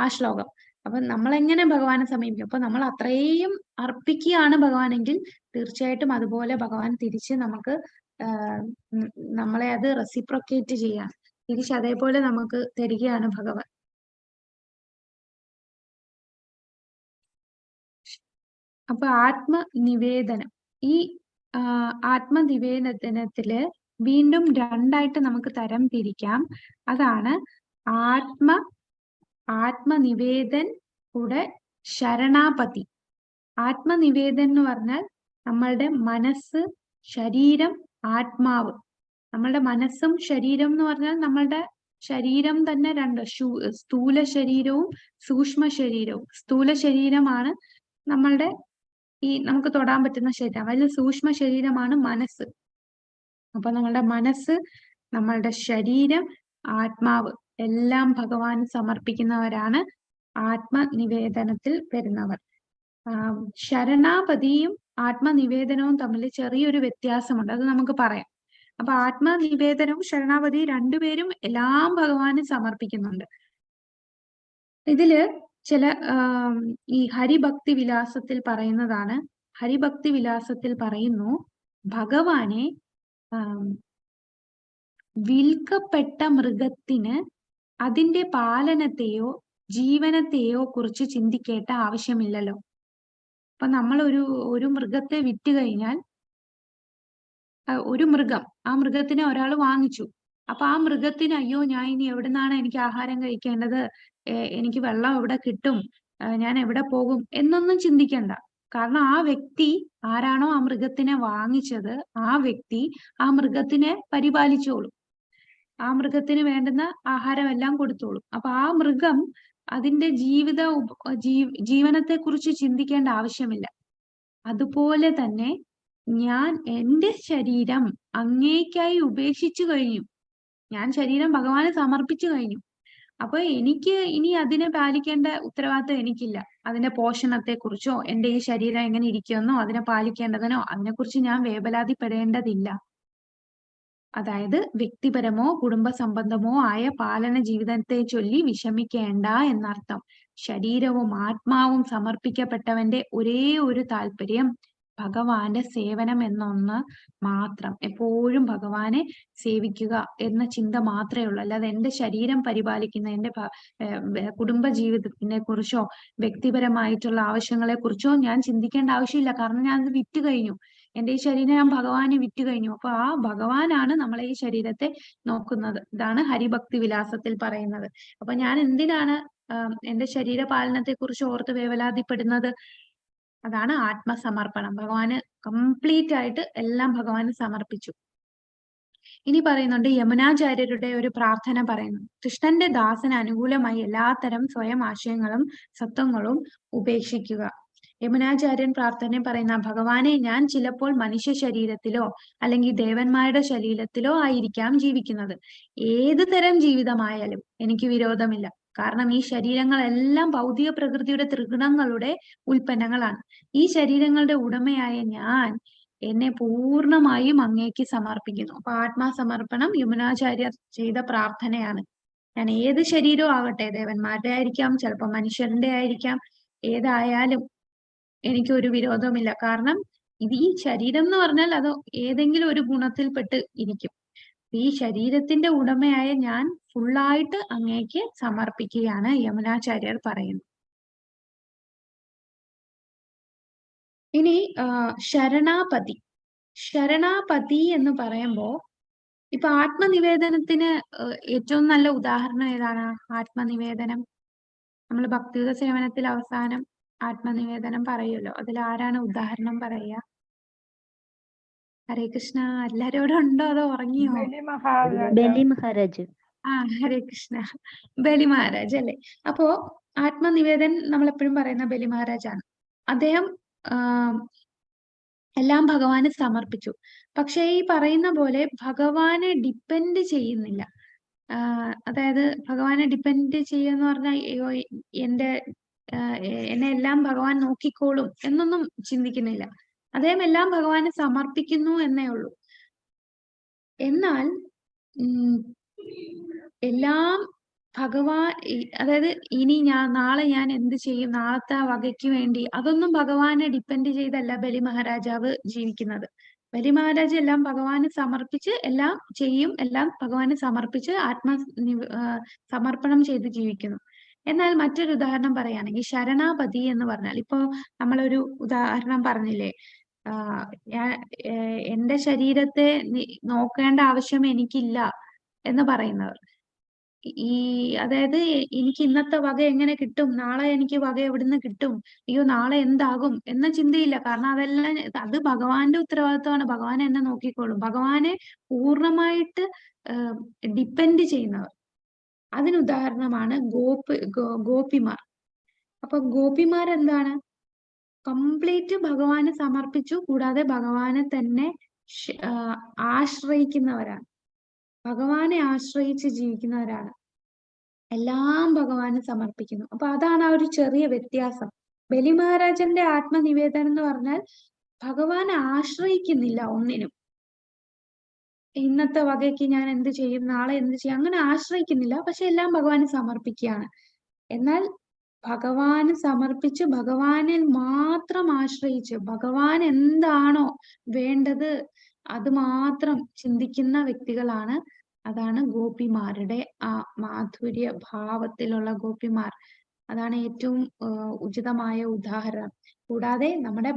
S1: ആ ശ്ലോകം. അപ്പൊ നമ്മൾ എങ്ങനെ ഭഗവാനെ സമീപിക്കും? അപ്പൊ നമ്മൾ അത്രയും അർപ്പിക്കുകയാണ് ഭഗവാനെങ്കിൽ തീർച്ചയായിട്ടും അതുപോലെ ഭഗവാൻ തിരിച്ച് നമുക്ക് നമ്മളെ അത് റെസിപ്രൊക്കേറ്റ് ചെയ്യാൻ, തിരിച്ച് അതേപോലെ നമുക്ക് തരികയാണ് ഭഗവാൻ. അപ്പൊ ആത്മനിവേദനം, ഈ ആത്മനിവേദനത്തില് വീണ്ടും രണ്ടായിട്ട് നമുക്ക് തരം തിരിക്കാം. അതാണ് ആത്മനിവേദൻ കൂടെ ശരണാപതി. ആത്മനിവേദൻ എന്ന് പറഞ്ഞാൽ നമ്മളുടെ മനസ്സ്, ശരീരം, ആത്മാവ്. നമ്മളുടെ മനസ്സും ശരീരം എന്ന് പറഞ്ഞാൽ നമ്മളുടെ ശരീരം തന്നെ രണ്ട്, സ്ഥൂല ശരീരവും സൂക്ഷ്മ ശരീരവും. സ്ഥൂല ശരീരമാണ് നമ്മളുടെ നമുക്ക് തൊടാൻ പറ്റുന്ന ശരീരം. അതിൽ സൂക്ഷ്മ ശരീരമാണ് മനസ്സ്. അപ്പൊ നമ്മളുടെ മനസ്സ്, നമ്മളുടെ ശരീരം, ആത്മാവ് എല്ലാം ഭഗവാൻ സമർപ്പിക്കുന്നവരാണ് ആത്മനിവേദനത്തിൽ വരുന്നവർ. ശരണാപതിയും ആത്മനിവേദനവും തമ്മിൽ ചെറിയൊരു വ്യത്യാസമുണ്ട്, അത് നമുക്ക് പറയാം. അപ്പൊ ആത്മനിവേദനവും ശരണാപതി രണ്ടുപേരും എല്ലാം ഭഗവാന് സമർപ്പിക്കുന്നുണ്ട്. ഇതില് ചില ഈ ഹരിഭക്തി വിലാസത്തിൽ പറയുന്നതാണ്. ഹരിഭക്തി വിലാസത്തിൽ പറയുന്നു, ഭഗവാനെ വിൽക്കപ്പെട്ട മൃഗത്തിന് അതിന്റെ പാലനത്തെയോ ജീവനത്തെയോ കുറിച്ച് ചിന്തിക്കേണ്ട ആവശ്യമില്ലല്ലോ. അപ്പൊ നമ്മൾ ഒരു മൃഗത്തെ വിറ്റ് കഴിഞ്ഞാൽ, ഒരു മൃഗം, ആ മൃഗത്തിനെ ഒരാൾ വാങ്ങിച്ചു. അപ്പൊ ആ മൃഗത്തിന് അയ്യോ ഞാൻ ഇനി എവിടുന്നാണ് എനിക്ക് ആഹാരം കഴിക്കേണ്ടത്, എനിക്ക് വെള്ളം എവിടെ കിട്ടും, ഞാൻ എവിടെ പോകും എന്നൊന്നും ചിന്തിക്കണ്ട. കാരണം ആ വ്യക്തി ആരാണോ ആ മൃഗത്തിനെ വാങ്ങിച്ചത്, ആ വ്യക്തി ആ മൃഗത്തിനെ പരിപാലിച്ചോളും, ആ മൃഗത്തിന് വേണ്ടുന്ന ആഹാരം എല്ലാം കൊടുത്തോളും. അപ്പൊ ആ മൃഗം അതിന്റെ ജീവനത്തെ കുറിച്ച് ചിന്തിക്കേണ്ട ആവശ്യമില്ല. അതുപോലെ തന്നെ ഞാൻ എന്റെ ശരീരം അങ്ങേയ്ക്കായി ഉപേക്ഷിച്ചു കഴിഞ്ഞു. ഞാൻ ശരീരം ഭഗവാന് സമർപ്പിച്ചു കഴിഞ്ഞു. അപ്പൊ എനിക്ക് ഇനി അതിനെ പാലിക്കേണ്ട ഉത്തരവാദിത്തം എനിക്കില്ല. അതിന്റെ പോഷണത്തെ കുറിച്ചോ എന്റെ ഈ ശരീരം എങ്ങനെ ഇരിക്കുമെന്നോ അതിനെ പാലിക്കേണ്ടതിനോ അതിനെക്കുറിച്ച് ഞാൻ വേവലാതിപ്പെടേണ്ടതില്ല. അതായത് വ്യക്തിപരമോ കുടുംബ സംബന്ധമോ ആയ പാലന ജീവിതത്തെ ചൊല്ലി വിഷമിക്കേണ്ട എന്നർത്ഥം. ശരീരവും ആത്മാവും സമർപ്പിക്കപ്പെട്ടവന്റെ ഒരേ ഒരു താല്പര്യം ഭഗവാന്റെ സേവനം എന്നൊന്ന് മാത്രം. എപ്പോഴും ഭഗവാനെ സേവിക്കുക എന്ന ചിന്ത മാത്രമേ ഉള്ളൂ. അല്ലാതെ എന്റെ ശരീരം പരിപാലിക്കുന്ന എന്റെ കുടുംബ ജീവിതത്തിനെ കുറിച്ചോ വ്യക്തിപരമായിട്ടുള്ള ആവശ്യങ്ങളെ കുറിച്ചോ ഞാൻ ചിന്തിക്കേണ്ട ആവശ്യമില്ല. കാരണം ഞാൻ അത് വിറ്റ് കഴിഞ്ഞു. എന്റെ ഈ ശരീരം ഞാൻ ഭഗവാന് വിറ്റ് കഴിഞ്ഞു. അപ്പൊ ആ ഭഗവാനാണ് നമ്മളെ ഈ ശരീരത്തെ നോക്കുന്നത്. ഇതാണ് ഹരിഭക്തി വിലാസത്തിൽ പറയുന്നത്. അപ്പൊ ഞാൻ എന്തിനാണ് എന്റെ ശരീരപാലനത്തെ കുറിച്ച് ഓർത്ത് വേവലാതിപ്പെടുന്നത്? അതാണ് ആത്മസമർപ്പണം. ഭഗവാന് കംപ്ലീറ്റ് ആയിട്ട് എല്ലാം ഭഗവാന് സമർപ്പിച്ചു. ഇനി പറയുന്നുണ്ട്, യമുനാചാര്യരുടെ ഒരു പ്രാർത്ഥന പറയുന്നു. കൃഷ്ണന്റെ ദാസന് അനുകൂലമായി എല്ലാത്തരം സ്വയം ആശയങ്ങളും സത്വങ്ങളും ഉപേക്ഷിക്കുക. യമുനാചാര്യൻ പ്രാർത്ഥന പറയുന്ന, ഭഗവാനെ, ഞാൻ ചിലപ്പോൾ മനുഷ്യ ശരീരത്തിലോ അല്ലെങ്കിൽ ദേവന്മാരുടെ ശരീരത്തിലോ ആയിരിക്കാം ജീവിക്കുന്നത്. ഏത് തരം ജീവിതമായാലും എനിക്ക് വിരോധമില്ല. കാരണം ഈ ശരീരങ്ങളെല്ലാം ഭൗതിക പ്രകൃതിയുടെ ത്രിഗുണങ്ങളുടെ ഉൽപ്പന്നങ്ങളാണ്. ഈ ശരീരങ്ങളുടെ ഉടമയായ ഞാൻ എന്നെ പൂർണ്ണമായും അങ്ങേക്ക് സമർപ്പിക്കുന്നു. അപ്പൊ ആത്മാസമർപ്പണം യമുനാചാര്യർ ചെയ്ത പ്രാർത്ഥനയാണ്. ഞാൻ ഏത് ശരീരവും ആകട്ടെ, ദേവന്മാരുടെ ആയിരിക്കാം, ചിലപ്പോൾ മനുഷ്യരുടെ ആയിരിക്കാം, ഏതായാലും എനിക്കൊരു വിരോധമില്ല. കാരണം ഇത് ഈ ശരീരം എന്ന് പറഞ്ഞാൽ അത് ഏതെങ്കിലും ഒരു ഗുണത്തിൽപ്പെട്ട് ഇരിക്കും. ഈ ശരീരത്തിന്റെ ഉടമയായ ഞാൻ ഫുള്ളായിട്ട് അങ്ങേക്ക് സമർപ്പിക്കുകയാണ് യമുനാചാര്യർ പറയുന്നു. ഇനി ശരണാപതി. ശരണാപതി എന്ന് പറയുമ്പോ ഇപ്പൊ ആത്മനിവേദനത്തിന് ഏറ്റവും നല്ല ഉദാഹരണം ഏതാണ്? ആത്മനിവേദനം നമ്മൾ ഭക്തിയുത സേവനത്തിൽ അവസാനം ആത്മനിവേദനം പറയുമല്ലോ. അതിൽ ആരാണ് ഉദാഹരണം പറയുക? ഹരേ കൃഷ്ണ. എല്ലാരോടും ഉണ്ടോ അതോ ഉറങ്ങിയോ?
S2: ബലി മഹാരാജ്.
S1: ഹരേ കൃഷ്ണ. ബലി മഹാരാജ് അല്ലേ? അപ്പോ ആത്മനിവേദൻ നമ്മൾ എപ്പോഴും പറയുന്ന ബലി മഹാരാജാണ്. അദ്ദേഹം എല്ലാം ഭഗവാന് സമർപ്പിച്ചു. പക്ഷെ ഈ പറയുന്ന പോലെ ഭഗവാനെ ഡിപ്പെൻഡ് ചെയ്യുന്നില്ല. അതായത് ഭഗവാനെ ഡിപ്പെൻഡ് ചെയ്യുന്ന പറഞ്ഞാൽ എന്നെ എല്ലാം ഭഗവാൻ നോക്കിക്കോളും എന്നൊന്നും ചിന്തിക്കുന്നില്ല. അദ്ദേഹം എല്ലാം ഭഗവാന് സമർപ്പിക്കുന്നു എന്നേ ഉള്ളൂ. എന്നാൽ എല്ലാം ഭഗവാൻ, അതായത് ഇനി നാളെ ഞാൻ എന്ത് ചെയ്യും, നാളത്തെ വകയ്ക്ക് വേണ്ടി, അതൊന്നും ഭഗവാനെ ഡിപ്പെൻഡ് ചെയ്തല്ല ബലി മഹാരാജാവ് ജീവിക്കുന്നത്. ബലി മഹാരാജ് എല്ലാം ഭഗവാന് സമർപ്പിച്ച് എല്ലാം ചെയ്യും, എല്ലാം ഭഗവാന് സമർപ്പിച്ച് സമർപ്പണം ചെയ്ത് ജീവിക്കുന്നു. എന്നാൽ മറ്റൊരു ഉദാഹരണം പറയുകയാണെങ്കിൽ ശരണാപതി എന്ന് പറഞ്ഞാൽ, ഇപ്പോ നമ്മളൊരു ഉദാഹരണം പറഞ്ഞില്ലേ, എന്റെ ശരീരത്തെ നോക്കേണ്ട ആവശ്യം എനിക്കില്ല എന്ന് പറയുന്നവർ. അതായത് എനിക്ക് ഇന്നത്തെ വക എങ്ങനെ കിട്ടും, നാളെ എനിക്ക് വക എവിടുന്ന് കിട്ടും, അയ്യോ നാളെ എന്താകും എന്ന ചിന്തയില്ല. കാരണം അതെല്ലാം അത് ഭഗവാന്റെ ഉത്തരവാദിത്വമാണ്. ഭഗവാൻ എന്നെ നോക്കിക്കോളും. ഭഗവാനെ പൂർണ്ണമായിട്ട് ഡിപ്പെൻഡ് ചെയ്യുന്നവർ. അതിനുദാഹരണമാണ് ഗോപിമാർ. അപ്പൊ ഗോപിമാർ എന്താണ്? കംപ്ലീറ്റ് ഭഗവാന് സമർപ്പിച്ചു, കൂടാതെ ഭഗവാനെ തന്നെ ആശ്രയിക്കുന്നവരാണ്. ഭഗവാനെ ആശ്രയിച്ച് ജീവിക്കുന്നവരാണ്. എല്ലാം ഭഗവാന് സമർപ്പിക്കുന്നു. അപ്പൊ അതാണ് ആ ഒരു ചെറിയ വ്യത്യാസം. ബലി മഹാരാജന്റെ ആത്മനിവേദനം എന്ന് പറഞ്ഞാൽ ഭഗവാനെ ആശ്രയിക്കുന്നില്ല ഒന്നിനും. ഇന്നത്തെ വകയ്ക്ക് ഞാൻ എന്ത് ചെയ്യും, നാളെ എന്ത് ചെയ്യും, അങ്ങനെ ആശ്രയിക്കുന്നില്ല. പക്ഷെ എല്ലാം ഭഗവാന് സമർപ്പിക്കുകയാണ്. എന്നാൽ ഭഗവാന് സമർപ്പിച്ച് ഭഗവാനിൽ മാത്രം ആശ്രയിച്ച് ഭഗവാൻ എന്താണോ വേണ്ടത് അത് മാത്രം ചിന്തിക്കുന്ന വ്യക്തികളാണ്. അതാണ് ഗോപിമാരുടെ ആ മാധുര്യ ഭാവത്തിലുള്ള ഗോപിമാർ. അതാണ് ഏറ്റവും ഉചിതമായ ഉദാഹരണം. കൂടാതെ നമ്മുടെ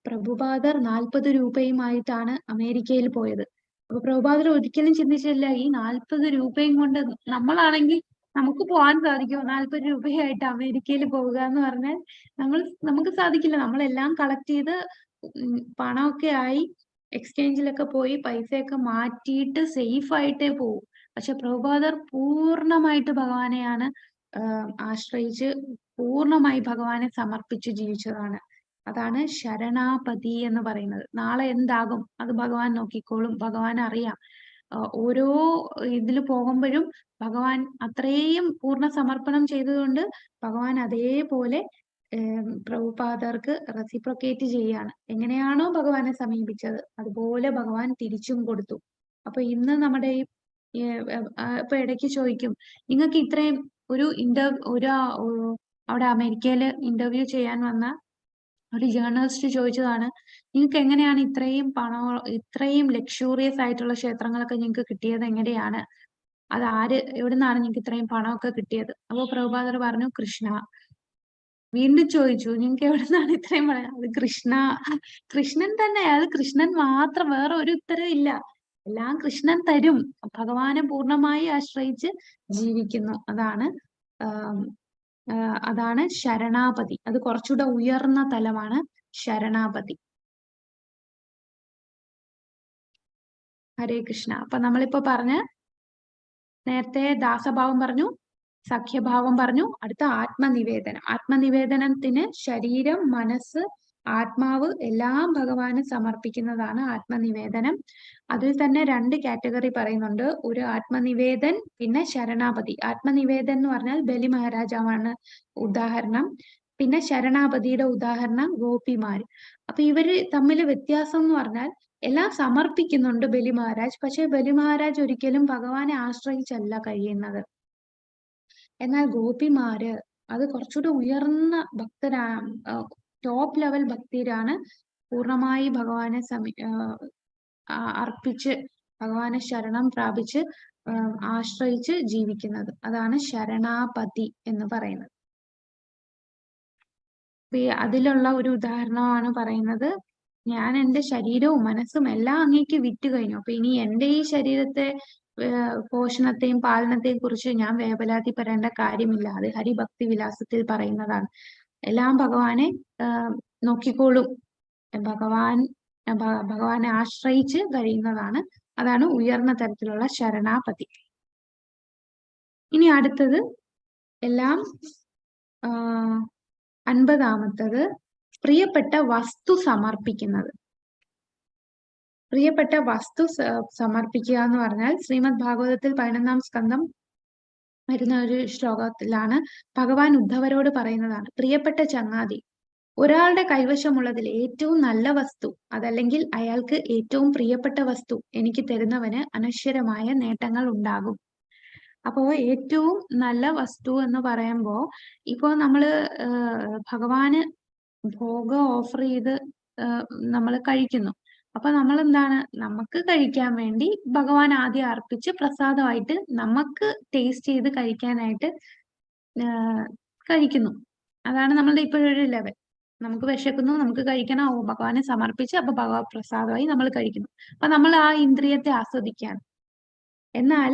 S1: പ്രഭുപാദർ 40 രൂപയുമായിട്ടാണ് അമേരിക്കയിൽ പോയത്. അപ്പൊ പ്രഭുപാദർ ഒരിക്കലും ചിന്തിച്ചില്ല ഈ 40 രൂപയും കൊണ്ട് നമ്മളാണെങ്കിൽ നമുക്ക് പോകാൻ സാധിക്കുമോ? 40 രൂപയായിട്ട് അമേരിക്കയിൽ പോവുക എന്ന് പറഞ്ഞാൽ നമുക്ക് സാധിക്കില്ല. നമ്മളെല്ലാം കളക്ട് ചെയ്ത് പണമൊക്കെ ആയി എക്സ്ചേഞ്ചിലൊക്കെ പോയി പൈസയൊക്കെ മാറ്റിയിട്ട് സേഫ് ആയിട്ടേ പോവും. പക്ഷെ പ്രഭുപാദർ പൂർണ്ണമായിട്ട് ഭഗവാനെയാണ് ആശ്രയിച്ച് പൂർണ്ണമായി ഭഗവാനെ സമർപ്പിച്ച് ജീവിച്ചതാണ്. അതാണ് ശരണാപതി എന്ന് പറയുന്നത്. നാളെ എന്താകും അത് ഭഗവാൻ നോക്കിക്കോളും, ഭഗവാൻ അറിയാം. ഓരോ ഇതിൽ പോകുമ്പോഴും ഭഗവാൻ അത്രയും പൂർണ്ണ സമർപ്പണം ചെയ്തതുകൊണ്ട് ഭഗവാൻ അതേപോലെ പ്രഭുപാദർക്ക് റെസിപ്രൊക്കേറ്റ് ചെയ്യാണ്. എങ്ങനെയാണോ ഭഗവാനെ സമീപിച്ചത് അതുപോലെ ഭഗവാൻ തിരിച്ചും കൊടുത്തു. അപ്പൊ ഇന്ന് നമ്മുടെ ഇപ്പൊ ഇടയ്ക്ക് ചോദിക്കും, നിങ്ങൾക്ക് ഇത്രയും ഒരു അവിടെ അമേരിക്കയില് ഇന്റർവ്യൂ ചെയ്യാൻ വന്ന ഒരു ജേർണലിസ്റ്റ് ചോദിച്ചതാണ്, നിങ്ങൾക്ക് എങ്ങനെയാണ് ഇത്രയും ലക്ഷൂറിയസ് ആയിട്ടുള്ള ക്ഷേത്രങ്ങളൊക്കെ നിങ്ങൾക്ക് കിട്ടിയത് എങ്ങനെയാണ്? അത് എവിടെ നിന്നാണ് നിങ്ങൾക്ക് ഇത്രയും പണമൊക്കെ കിട്ടിയത്? അപ്പൊ പ്രഭുപാദർ പറഞ്ഞു, കൃഷ്ണ. വീണ്ടും ചോദിച്ചു, നിങ്ങൾക്ക് എവിടെ നിന്നാണ് ഇത്രയും പണം? അത് കൃഷ്ണൻ തന്നെ, അത് കൃഷ്ണൻ മാത്രം, വേറെ ഒരു ഉത്തരം ഇല്ല. എല്ലാം കൃഷ്ണൻ തരും. ഭഗവാനെ പൂർണ്ണമായി ആശ്രയിച്ച് ജീവിക്കുന്നു. അതാണ് ശരണാപതി. അത് കുറച്ചുകൂടെ ഉയർന്ന തലമാണ് ശരണാപതി. ഹരേ കൃഷ്ണ. അപ്പൊ നമ്മളിപ്പോ നേരത്തെ ദാസഭാവം പറഞ്ഞു, സഖ്യഭാവം പറഞ്ഞു, അടുത്ത ആത്മനിവേദനം. ആത്മനിവേദനത്തിന് ശരീരം, മനസ്സ്, ആത്മാവ് എല്ലാം ഭഗവാന് സമർപ്പിക്കുന്നതാണ് ആത്മനിവേദനം. അതിൽ തന്നെ 2 കാറ്റഗറി പറയുന്നുണ്ട്. ഒരു ആത്മനിവേദൻ, പിന്നെ ശരണാപതി. ആത്മനിവേദൻ എന്ന് പറഞ്ഞാൽ ബലി മഹാരാജാവാണ് ഉദാഹരണം. പിന്നെ ശരണാപതിയുടെ ഉദാഹരണം ഗോപിമാര്. അപ്പൊ ഇവര് തമ്മിൽ വ്യത്യാസം എന്ന് പറഞ്ഞാൽ എല്ലാം സമർപ്പിക്കുന്നുണ്ട് ബലി മഹാരാജ്, പക്ഷെ ബലി മഹാരാജ് ഒരിക്കലും ഭഗവാനെ ആശ്രയിച്ചല്ല കഴിയുന്നത്. എന്നാൽ ഗോപിമാര് അത് കുറച്ചുകൂടി ഉയർന്ന ഭക്തരാണ്, ടോപ്പ് ലെവൽ ഭക്തരാണ്. പൂർണ്ണമായി ഭഗവാനെ അർപ്പിച്ച് ഭഗവാനെ ശരണം പ്രാപിച്ച് ആശ്രയിച്ച് ജീവിക്കുന്നത്. അതാണ് ശരണാപതി എന്ന് പറയുന്നത്. അതിലുള്ള ഒരു ഉദാഹരണമാണ് പറയുന്നത്, ഞാൻ എൻ്റെ ശരീരവും മനസ്സും എല്ലാം അങ്ങേക്ക് വിറ്റ് കഴിഞ്ഞു. അപ്പൊ ഇനി എൻ്റെ ഈ ശരീരത്തെ പോഷണത്തെയും പാലനത്തെയും കുറിച്ച് ഞാൻ വേവലാതിപ്പെടേണ്ട കാര്യമില്ല. അത് ഹരിഭക്തി വിലാസത്തിൽ പറയുന്നതാണ്. എല്ലാം ഭഗവാനെ നോക്കിക്കോളും. ഭഗവാനെ ആശ്രയിച്ച് കഴിയുന്നതാണ്. അതാണ് ഉയർന്ന തരത്തിലുള്ള ശരണാപതി. ഇനി അടുത്തത് എല്ലാം 50-ാമത്തത് പ്രിയപ്പെട്ട വസ്തു സമർപ്പിക്കുന്നത്. പ്രിയപ്പെട്ട വസ്തു സമർപ്പിക്കുക എന്ന് പറഞ്ഞാൽ ശ്രീമദ് ഭാഗവതത്തിൽ 11-ാം സ്കന്ധം വരുന്ന ഒരു ശ്ലോകത്തിലാണ് ഭഗവാൻ ഉദ്ധവരോട് പറയുന്നതാണ്, പ്രിയപ്പെട്ട ചങ്ങാതി, ഒരാളുടെ കൈവശമുള്ളതിൽ ഏറ്റവും നല്ല വസ്തു, അതല്ലെങ്കിൽ അയാൾക്ക് ഏറ്റവും പ്രിയപ്പെട്ട വസ്തു എനിക്ക് തരുന്നവന് അനശ്വരമായ നേട്ടങ്ങൾ ഉണ്ടാകും. അപ്പോ ഏറ്റവും നല്ല വസ്തു എന്ന് പറയുമ്പോ ഇപ്പോ നമ്മള് ഭഗവാന് ഭോഗം ഓഫർ ചെയ്ത് നമ്മൾ കഴിക്കുന്നു. അപ്പൊ നമ്മൾ എന്താണ്, നമുക്ക് കഴിക്കാൻ വേണ്ടി ഭഗവാൻ ആദ്യം അർപ്പിച്ച് പ്രസാദമായിട്ട് നമുക്ക് ടേസ്റ്റ് ചെയ്ത് കഴിക്കാനായിട്ട് കഴിക്കുന്നു. അതാണ് നമ്മളുടെ ഇപ്പോഴൊരു ലെവൽ. നമുക്ക് വിശക്കുന്നു, നമുക്ക് കഴിക്കണം, ഭഗവാനെ സമർപ്പിച്ച് അപ്പൊ ഭഗവത് പ്രസാദമായി നമ്മൾ കഴിക്കുന്നു. അപ്പൊ നമ്മൾ ആ ഇന്ദ്രിയത്തെ ആസ്വദിക്കുകയാണ്. എന്നാൽ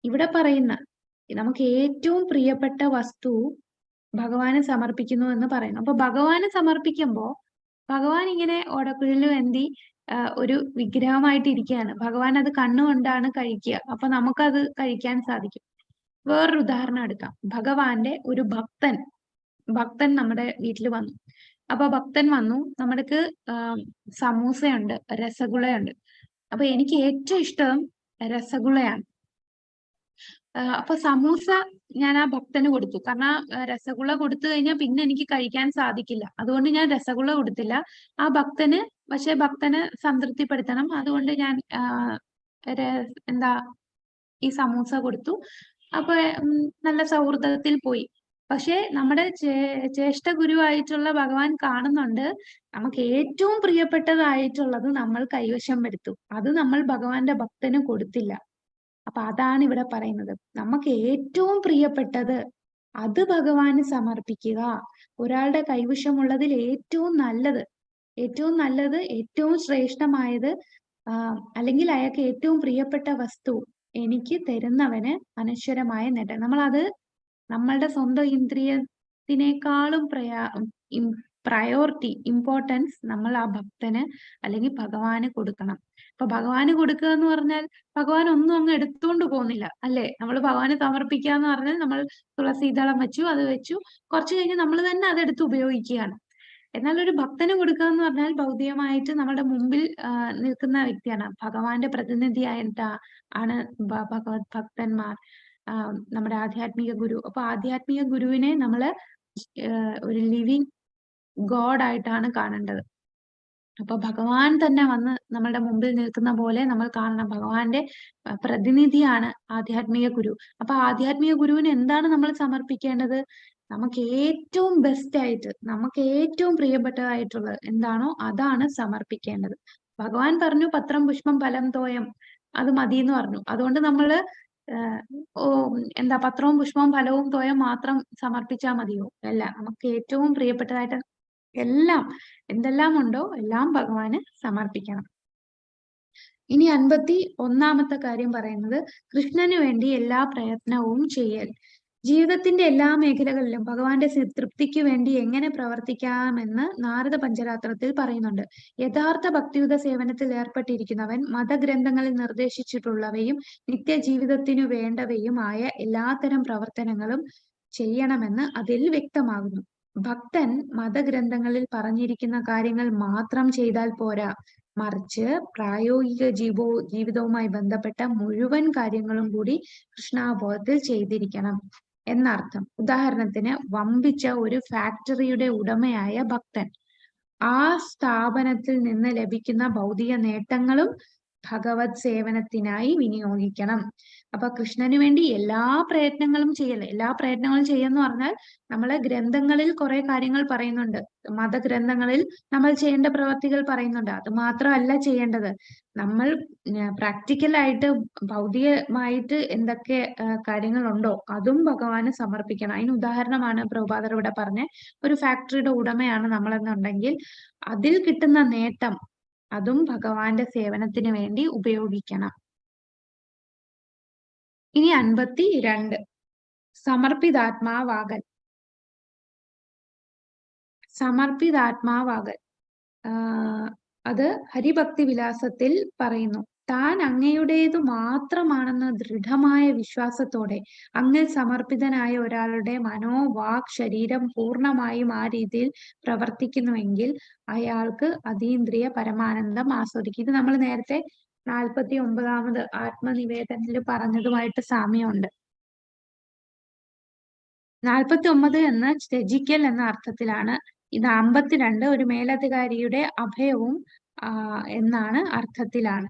S1: ഇവിടെ പറയുന്ന നമുക്ക് ഏറ്റവും പ്രിയപ്പെട്ട വസ്തു ഭഗവാനെ സമർപ്പിക്കുന്നു എന്ന് പറയുന്നു. അപ്പൊ ഭഗവാനെ സമർപ്പിക്കുമ്പോ ഭഗവാൻ ഇങ്ങനെ ഓടക്കുഴലിൽ വെന്തി ഒരു വിഗ്രഹമായിട്ട് ഇരിക്കുകയാണ്. ഭഗവാൻ അത് കണ്ണുകൊണ്ടാണ് കഴിക്കുക. അപ്പൊ നമുക്കത് കഴിക്കാൻ സാധിക്കും. വേറൊരു ഉദാഹരണം എടുക്കാം. ഭഗവാന്റെ ഒരു ഭക്തൻ നമ്മുടെ വീട്ടിൽ വന്നു. അപ്പൊ ഭക്തൻ വന്നു, നമ്മുടെക്ക് സമൂസയുണ്ട്, രസഗുളയുണ്ട്. അപ്പൊ എനിക്ക് ഏറ്റവും ഇഷ്ടം രസഗുളയാണ്. അപ്പൊ സമൂസ ഞാൻ ആ ഭക്തന് കൊടുത്തു. കാരണം രസഗുള കൊടുത്തു കഴിഞ്ഞാൽ പിന്നെ എനിക്ക് കഴിക്കാൻ സാധിക്കില്ല. അതുകൊണ്ട് ഞാൻ രസഗുള കൊടുത്തില്ല ആ ഭക്തന്. പക്ഷെ ഭക്തന് സംതൃപ്തിപ്പെടുത്തണം, അതുകൊണ്ട് ഞാൻ ഈ സമൂസ കൊടുത്തു. അപ്പൊ നല്ല സൗഹൃദത്തിൽ പോയി. പക്ഷെ നമ്മുടെ ജ്യേഷ്ഠ ഗുരുവായിട്ടുള്ള ഭഗവാൻ കാണുന്നുണ്ട്, നമുക്ക് ഏറ്റവും പ്രിയപ്പെട്ടതായിട്ടുള്ളത് നമ്മൾ കൈവശം എടുത്തു, അത് നമ്മൾ ഭഗവാന്റെ ഭക്തന് കൊടുത്തില്ല. അപ്പൊ അതാണ് ഇവിടെ പറയുന്നത്, നമുക്ക് ഏറ്റവും പ്രിയപ്പെട്ടത് അത് ഭഗവാന് സമർപ്പിക്കുക. ഒരാളുടെ കൈവശമുള്ളതിൽ ഏറ്റവും നല്ലത്, ഏറ്റവും ശ്രേഷ്ഠമായത്, അല്ലെങ്കിൽ അയാൾക്ക് ഏറ്റവും പ്രിയപ്പെട്ട വസ്തു എനിക്ക് തരുന്നവന് അനശ്വരമായ നേട്ടം. നമ്മളത് നമ്മളുടെ സ്വന്തം ഇന്ദ്രിയത്തിനേക്കാളും പ്രയോറിറ്റി, ഇമ്പോർട്ടൻസ് നമ്മൾ ആ ഭക്തന് അല്ലെങ്കിൽ ഭഗവാന് കൊടുക്കണം. അപ്പൊ ഭഗവാന് കൊടുക്കുക എന്ന് പറഞ്ഞാൽ ഭഗവാൻ ഒന്നും അങ്ങ് എടുത്തുകൊണ്ട് പോകുന്നില്ല, അല്ലെ? നമ്മൾ ഭഗവാന് സമർപ്പിക്കുക എന്ന് പറഞ്ഞാൽ നമ്മൾ തുളസീദളം വെച്ചു, അത് വെച്ചു, കുറച്ച് കഴിഞ്ഞ് നമ്മൾ തന്നെ അതെടുത്ത് ഉപയോഗിക്കുകയാണ്. എന്നാൽ ഒരു ഭക്തന് കൊടുക്കുക എന്ന് പറഞ്ഞാൽ ഭൗതികമായിട്ട് നമ്മുടെ മുമ്പിൽ നിൽക്കുന്ന വ്യക്തിയാണ്, ഭഗവാന്റെ പ്രതിനിധിയായിട്ട് ആണ് ഭഗവത് ഭക്തന്മാർ, നമ്മുടെ ആധ്യാത്മിക ഗുരു. അപ്പൊ ആധ്യാത്മിക ഗുരുവിനെ നമ്മള് ഒരു ലിവിങ് ഗോഡ് ആയിട്ടാണ് കാണേണ്ടത്. അപ്പൊ ഭഗവാൻ തന്നെ വന്ന് നമ്മളുടെ മുമ്പിൽ നിൽക്കുന്ന പോലെ നമ്മൾ കാണണം. ഭഗവാന്റെ പ്രതിനിധിയാണ് ആധ്യാത്മിക ഗുരു. അപ്പൊ ആധ്യാത്മിക ഗുരുവിന് എന്താണ് നമ്മൾ സമർപ്പിക്കേണ്ടത്? നമുക്ക് ഏറ്റവും ബെസ്റ്റ് ആയിട്ട്, നമുക്ക് ഏറ്റവും പ്രിയപ്പെട്ടതായിട്ടുള്ളത് എന്താണോ അതാണ് സമർപ്പിക്കേണ്ടത്. ഭഗവാൻ പറഞ്ഞു പത്രം പുഷ്പം ഫലം തോയം അത് മതി എന്ന് പറഞ്ഞു. അതുകൊണ്ട് നമ്മള് എന്താ പത്രവും പുഷ്പവും ഫലവും തോയം മാത്രം സമർപ്പിച്ചാൽ മതിയോ? അല്ല, നമുക്ക് ഏറ്റവും പ്രിയപ്പെട്ടതായിട്ട് എല്ലാം എന്തെല്ലാം ഉണ്ടോ എല്ലാം ഭഗവാന് സമർപ്പിക്കണം. ഇനി 51ാമത്തെ കാര്യം പറയുന്നത് കൃഷ്ണന് വേണ്ടി എല്ലാ പ്രയത്നവും ചെയ്യൽ. ജീവിതത്തിന്റെ എല്ലാ മേഖലകളിലും ഭഗവാന്റെ തൃപ്തിക്ക് വേണ്ടി എങ്ങനെ പ്രവർത്തിക്കാമെന്ന് നാരദ പഞ്ചരാത്രത്തിൽ പറയുന്നുണ്ട്. യഥാർത്ഥ ഭക്തിയുത സേവനത്തിൽ ഏർപ്പെട്ടിരിക്കുന്നവൻ മതഗ്രന്ഥങ്ങളിൽ നിർദ്ദേശിച്ചിട്ടുള്ളവയും നിത്യജീവിതത്തിനു വേണ്ടവയുമായ എല്ലാത്തരം പ്രവർത്തനങ്ങളും ചെയ്യണമെന്ന് അതിൽ വ്യക്തമാകുന്നു. ഭക്തൻ മതഗ്രന്ഥങ്ങളിൽ പറഞ്ഞിരിക്കുന്ന കാര്യങ്ങൾ മാത്രം ചെയ്താൽ പോരാ, മറിച്ച് പ്രായോഗിക ജീവിതവുമായി ബന്ധപ്പെട്ട മുഴുവൻ കാര്യങ്ങളും കൂടി കൃഷ്ണാബോധത്തിൽ ചെയ്തിരിക്കണം എന്നർത്ഥം. ഉദാഹരണത്തിന്, വമ്പിച്ച ഒരു ഫാക്ടറിയുടെ ഉടമയായ ഭക്തൻ ആ സ്ഥാപനത്തിൽ നിന്ന് ലഭിക്കുന്ന ഭൗതിക നേട്ടങ്ങളും ഭഗവത് സേവനത്തിനായി വിനിയോഗിക്കണം. അപ്പൊ കൃഷ്ണന് വേണ്ടി എല്ലാ പ്രയത്നങ്ങളും ചെയ്യല്. എല്ലാ പ്രയത്നങ്ങളും ചെയ്യാന്ന് പറഞ്ഞാൽ നമ്മളെ ഗ്രന്ഥങ്ങളിൽ കുറെ കാര്യങ്ങൾ പറയുന്നുണ്ട്, മതഗ്രന്ഥങ്ങളിൽ നമ്മൾ ചെയ്യേണ്ട പ്രവർത്തികൾ പറയുന്നുണ്ട്. അത് മാത്രമല്ല ചെയ്യേണ്ടത്, നമ്മൾ പ്രാക്ടിക്കലായിട്ട് ഭൗതികമായിട്ട് എന്തൊക്കെ കാര്യങ്ങളുണ്ടോ അതും ഭഗവാന് സമർപ്പിക്കണം. അതിന് ഉദാഹരണമാണ് പ്രഭുപാദർ ഇവിടെ പറഞ്ഞ ഒരു ഫാക്ടറിയുടെ ഉടമയാണ് നമ്മളെന്നുണ്ടെങ്കിൽ അതിൽ കിട്ടുന്ന നേട്ടം അതും ഭഗവാന്റെ സേവനത്തിന് വേണ്ടി ഉപയോഗിക്കണം. ഇനി 52 സമർപ്പിതാത്മാവാകൽ. സമർപ്പിതാത്മാവാകൽ അത് ഹരിഭക്തി വിലാസത്തിൽ പറയുന്നു. താൻ അങ്ങയുടേതു മാത്രമാണെന്ന ദൃഢമായ വിശ്വാസത്തോടെ അങ്ങിൽ സമർപ്പിതനായ ഒരാളുടെ മനോ വാക് ശരീരം പൂർണ്ണമായും ആ രീതിയിൽ പ്രവർത്തിക്കുന്നുവെങ്കിൽ അയാൾക്ക് അതീന്ദ്രിയ പരമാനന്ദം ആസ്വദിക്കും. ഇത് നമ്മൾ നേരത്തെ 49ാമത് ആത്മനിവേദനത്തിൽ പറഞ്ഞതുമായിട്ട് സാമ്യമുണ്ട്. 49 എന്ന് ത്യജിക്കൽ എന്ന അർത്ഥത്തിലാണ്. ഇത് 52 ഒരു മേലധികാരിയുടെ അഭയവും എന്നാണ് അർത്ഥത്തിലാണ്.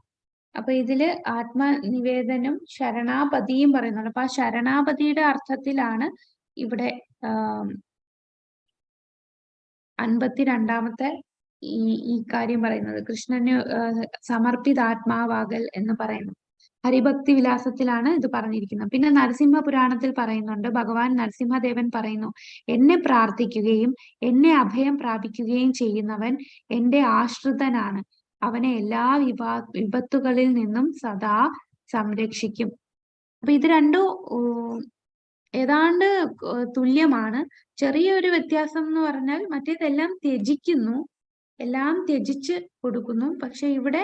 S1: അപ്പൊ ഇതില് ആത്മനിവേദനം ശരണാപതിയും പറയുന്നുണ്ട്. അപ്പൊ ആ ശരണാപതിയുടെ അർത്ഥത്തിലാണ് ഇവിടെ 52ാമത്തെ ഈ കാര്യം പറയുന്നത്. കൃഷ്ണന് സമർപ്പിതാത്മാവാകൽ എന്ന് പറയുന്നു. ഹരിഭക്തി വിലാസത്തിലാണ് ഇത് പറഞ്ഞിരിക്കുന്നത്. പിന്നെ നരസിംഹ പുരാണത്തിൽ പറയുന്നുണ്ട്, ഭഗവാൻ നരസിംഹദേവൻ പറയുന്നു, എന്നെ പ്രാർത്ഥിക്കുകയും എന്നെ അഭയം പ്രാപിക്കുകയും ചെയ്യുന്നവൻ എന്റെ ആശ്രിതനാണ്, അവനെ എല്ലാ വിപത്തുകളിൽ നിന്നും സദാ സംരക്ഷിക്കും. അപ്പൊ ഇത് രണ്ടും ഏതാണ്ട് തുല്യമാണ്. ചെറിയൊരു വ്യത്യാസം എന്ന് പറഞ്ഞാൽ മറ്റേതെല്ലാം ത്യജിക്കുന്നു, എല്ലാം ത്യജിച്ച് കൊടുക്കുന്നു. പക്ഷെ ഇവിടെ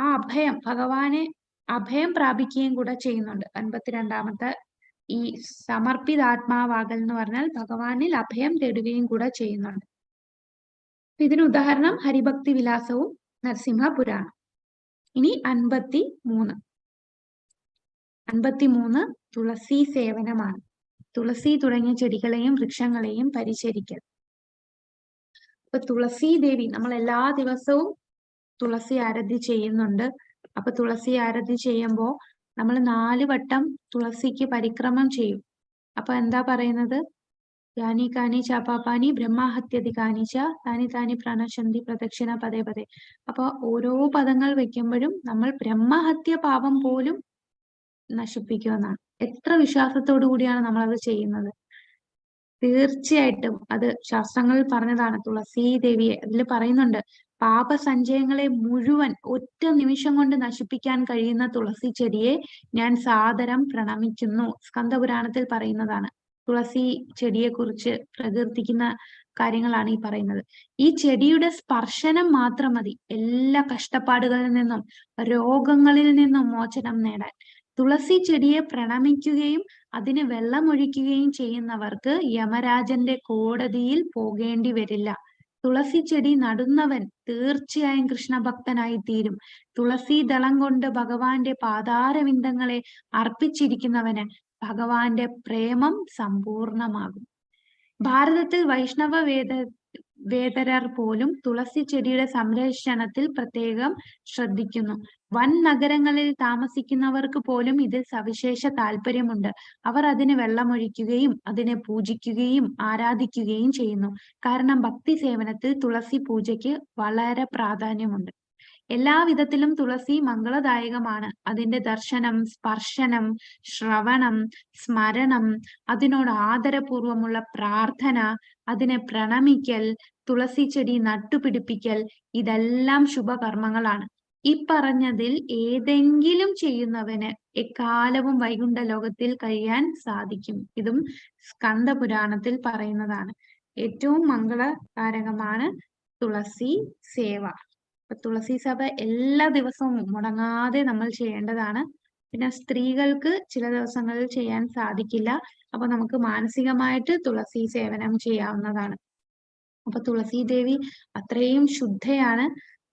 S1: ആ അഭയം, ഭഗവാനെ അഭയം പ്രാപിക്കുകയും കൂടെ ചെയ്യുന്നുണ്ട്. 52ാമത്തെ ഈ സമർപ്പിതാത്മാവാകൽ എന്ന് പറഞ്ഞാൽ ഭഗവാനിൽ അഭയം തേടുകയും കൂടെ ചെയ്യുന്നുണ്ട്. ഇതിന് ഉദാഹരണം ഹരിഭക്തി വിലാസവും നരസിംഹ പുരാണം. ഇനി 53 തുളസി സേവനമാണ്. തുളസി തുടങ്ങിയ ചെടികളെയും വൃക്ഷങ്ങളെയും പരിചരിക്കൽ. അപ്പൊ തുളസി ദേവി, നമ്മൾ എല്ലാ ദിവസവും തുളസി ആരതി ചെയ്യുന്നുണ്ട്. അപ്പൊ തുളസി ആരതി ചെയ്യുമ്പോൾ നമ്മൾ 4 വട്ടം തുളസിക്ക് പരിക്രമം ചെയ്യും. അപ്പൊ എന്താ പറയുന്നത്? യാനി കാനി ചാപ്പാനി ബ്രഹ്മാഹത്യതി കാനിച്ച താനി താനി പ്രണശന്തി പ്രദക്ഷിണ പദേ പദേ. അപ്പൊ ഓരോ പദങ്ങൾ വെക്കുമ്പോഴും നമ്മൾ ബ്രഹ്മഹത്യ പാപം പോലും നശിപ്പിക്കുമെന്നാണ്. എത്ര വിശ്വാസത്തോടു കൂടിയാണ് നമ്മൾ അത് ചെയ്യുന്നത്? തീർച്ചയായിട്ടും അത് ശാസ്ത്രങ്ങളിൽ പറഞ്ഞതാണ്. തുളസി ദേവിയെ അതിൽ പറയുന്നുണ്ട്, പാപസഞ്ചയങ്ങളെ മുഴുവൻ ഒറ്റ നിമിഷം കൊണ്ട് നശിപ്പിക്കാൻ കഴിയുന്ന തുളസി ചെടിയെ ഞാൻ സാദരം പ്രണമിക്കുന്നു. സ്കന്ദപുരാണത്തിൽ പറയുന്നതാണ്. തുളസി ചെടിയെ കുറിച്ച് പ്രകീർത്തിക്കുന്ന കാര്യങ്ങളാണ് ഈ പറയുന്നത്. ഈ ചെടിയുടെ സ്പർശനം മാത്രം മതി എല്ലാ കഷ്ടപ്പാടുകളിൽ നിന്നും രോഗങ്ങളിൽ നിന്നും മോചനം നേടാൻ. തുളസി ചെടിയെ പ്രണമിക്കുകയും അതിന് വെള്ളമൊഴിക്കുകയും ചെയ്യുന്നവർക്ക് യമരാജന്റെ കോടതിയിൽ പോകേണ്ടി വരില്ല. തുളസി ചെടി നടുന്നവൻ തീർച്ചയായും കൃഷ്ണഭക്തനായി തീരും. തുളസി ദളം കൊണ്ട് ഭഗവാന്റെ പാതാരവിന്ദങ്ങളെ അർപ്പിച്ചിരിക്കുന്നവന് ഭഗവാന്റെ പ്രേമം സമ്പൂർണമാകും. ഭാരതത്തിൽ വൈഷ്ണവ വേദരർ പോലും തുളസി ചെടിയുടെ സംരക്ഷണത്തിൽ പ്രത്യേകം ശ്രദ്ധിക്കുന്നു. വൻ നഗരങ്ങളിൽ താമസിക്കുന്നവർക്ക് പോലും ഇതിൽ സവിശേഷ താല്പര്യമുണ്ട്. അവർ അതിന് വെള്ളമൊഴിക്കുകയും അതിനെ പൂജിക്കുകയും ആരാധിക്കുകയും ചെയ്യുന്നു. കാരണം ഭക്തി സേവനത്തിൽ തുളസി പൂജയ്ക്ക് വളരെ പ്രാധാന്യമുണ്ട്. എല്ലാവിധത്തിലും തുളസി മംഗളദായകമാണ്. അതിന്റെ ദർശനം, സ്പർശനം, ശ്രവണം, സ്മരണം, അതിനോട് ആദരപൂർവമുള്ള പ്രാർത്ഥന, അതിനെ പ്രണമിക്കൽ, തുളസി ചെടി നട്ടുപിടിപ്പിക്കൽ, ഇതെല്ലാം ശുഭകർമ്മങ്ങളാണ്. ഈ പറഞ്ഞതിൽ ഏതെങ്കിലും ചെയ്യുന്നവന് എക്കാലവും വൈകുണ്ഠ ലോകത്തിൽ കഴിയാൻ സാധിക്കും. ഇതും സ്കന്ദപുരാണത്തിൽ പറയുന്നതാണ്. ഏറ്റവും മംഗളകാരകമാണ് തുളസി സേവ. തുളസി സഭ എല്ലാ ദിവസവും മുടങ്ങാതെ നമ്മൾ ചെയ്യേണ്ടതാണ്. പിന്നെ സ്ത്രീകൾക്ക് ചില ദിവസങ്ങളിൽ ചെയ്യാൻ സാധിക്കില്ല. അപ്പൊ നമുക്ക് മാനസികമായിട്ട് തുളസി സേവനം ചെയ്യാവുന്നതാണ്. അപ്പൊ തുളസി ദേവി അത്രയും ശുദ്ധയാണ്.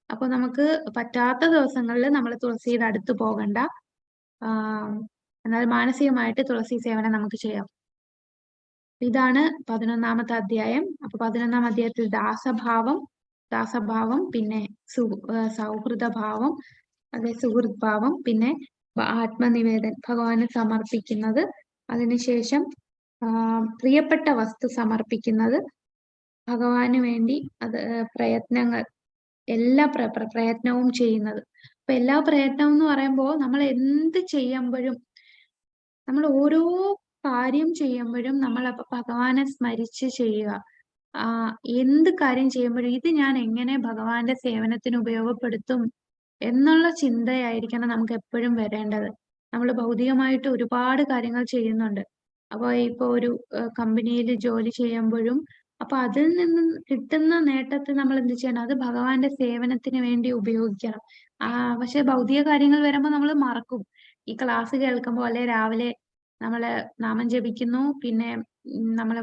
S1: അപ്പൊ നമുക്ക് പറ്റാത്ത ദിവസങ്ങളിൽ നമ്മൾ തുളസിയുടെ അടുത്ത് പോകണ്ട. എന്നാൽ മാനസികമായിട്ട് തുളസി സേവനം നമുക്ക് ചെയ്യാം. ഇതാണ് 11ാമത്തെ അധ്യായം. അപ്പൊ 11ാം അധ്യായത്തിൽ ദാസഭാവം, പിന്നെ സൗഹൃദഭാവം, അതെ സുഹൃത് ഭാവം, പിന്നെ ആത്മനിവേദൻ ഭഗവാന് സമർപ്പിക്കുന്നത്, അതിനുശേഷം പ്രിയപ്പെട്ട വസ്തു സമർപ്പിക്കുന്നത്, ഭഗവാന് വേണ്ടി അത് പ്രയത്നങ്ങൾ, എല്ലാ പ്രയത്നവും ചെയ്യുന്നത്. അപ്പൊ എല്ലാ പ്രയത്നം എന്ന് പറയുമ്പോൾ നമ്മൾ എന്ത് ചെയ്യുമ്പോഴും, നമ്മൾ ഓരോ കാര്യം ചെയ്യുമ്പോഴും നമ്മൾ അപ്പൊ ഭഗവാനെ സ്മരിച്ച് ചെയ്യുക. എന്ത് കാര്യം ചെയ്യുമ്പോഴും ഇത് ഞാൻ എങ്ങനെ ഭഗവാന്റെ സേവനത്തിന് ഉപയോഗപ്പെടുത്തും എന്നുള്ള ചിന്തയായിരിക്കണം നമുക്ക് എപ്പോഴും വരേണ്ടത്. നമ്മൾ ഭൗതികമായിട്ട് ഒരുപാട് കാര്യങ്ങൾ ചെയ്യുന്നുണ്ട്. അപ്പൊ ഇപ്പൊ ഒരു കമ്പനിയിൽ ജോലി ചെയ്യുമ്പോഴും അപ്പൊ അതിൽ നിന്ന് കിട്ടുന്ന നേട്ടത്തെ നമ്മൾ എന്ത് ചെയ്യണം? അത് ഭഗവാന്റെ സേവനത്തിന് വേണ്ടി ഉപയോഗിക്കണം. പക്ഷെ ഭൗതിക കാര്യങ്ങൾ വരുമ്പോൾ നമ്മൾ മറക്കും. ഈ ക്ലാസ് കേൾക്കുമ്പോൾ അല്ലെ രാവിലെ നമ്മള് നാമം ജപിക്കുന്നു, പിന്നെ നമ്മള്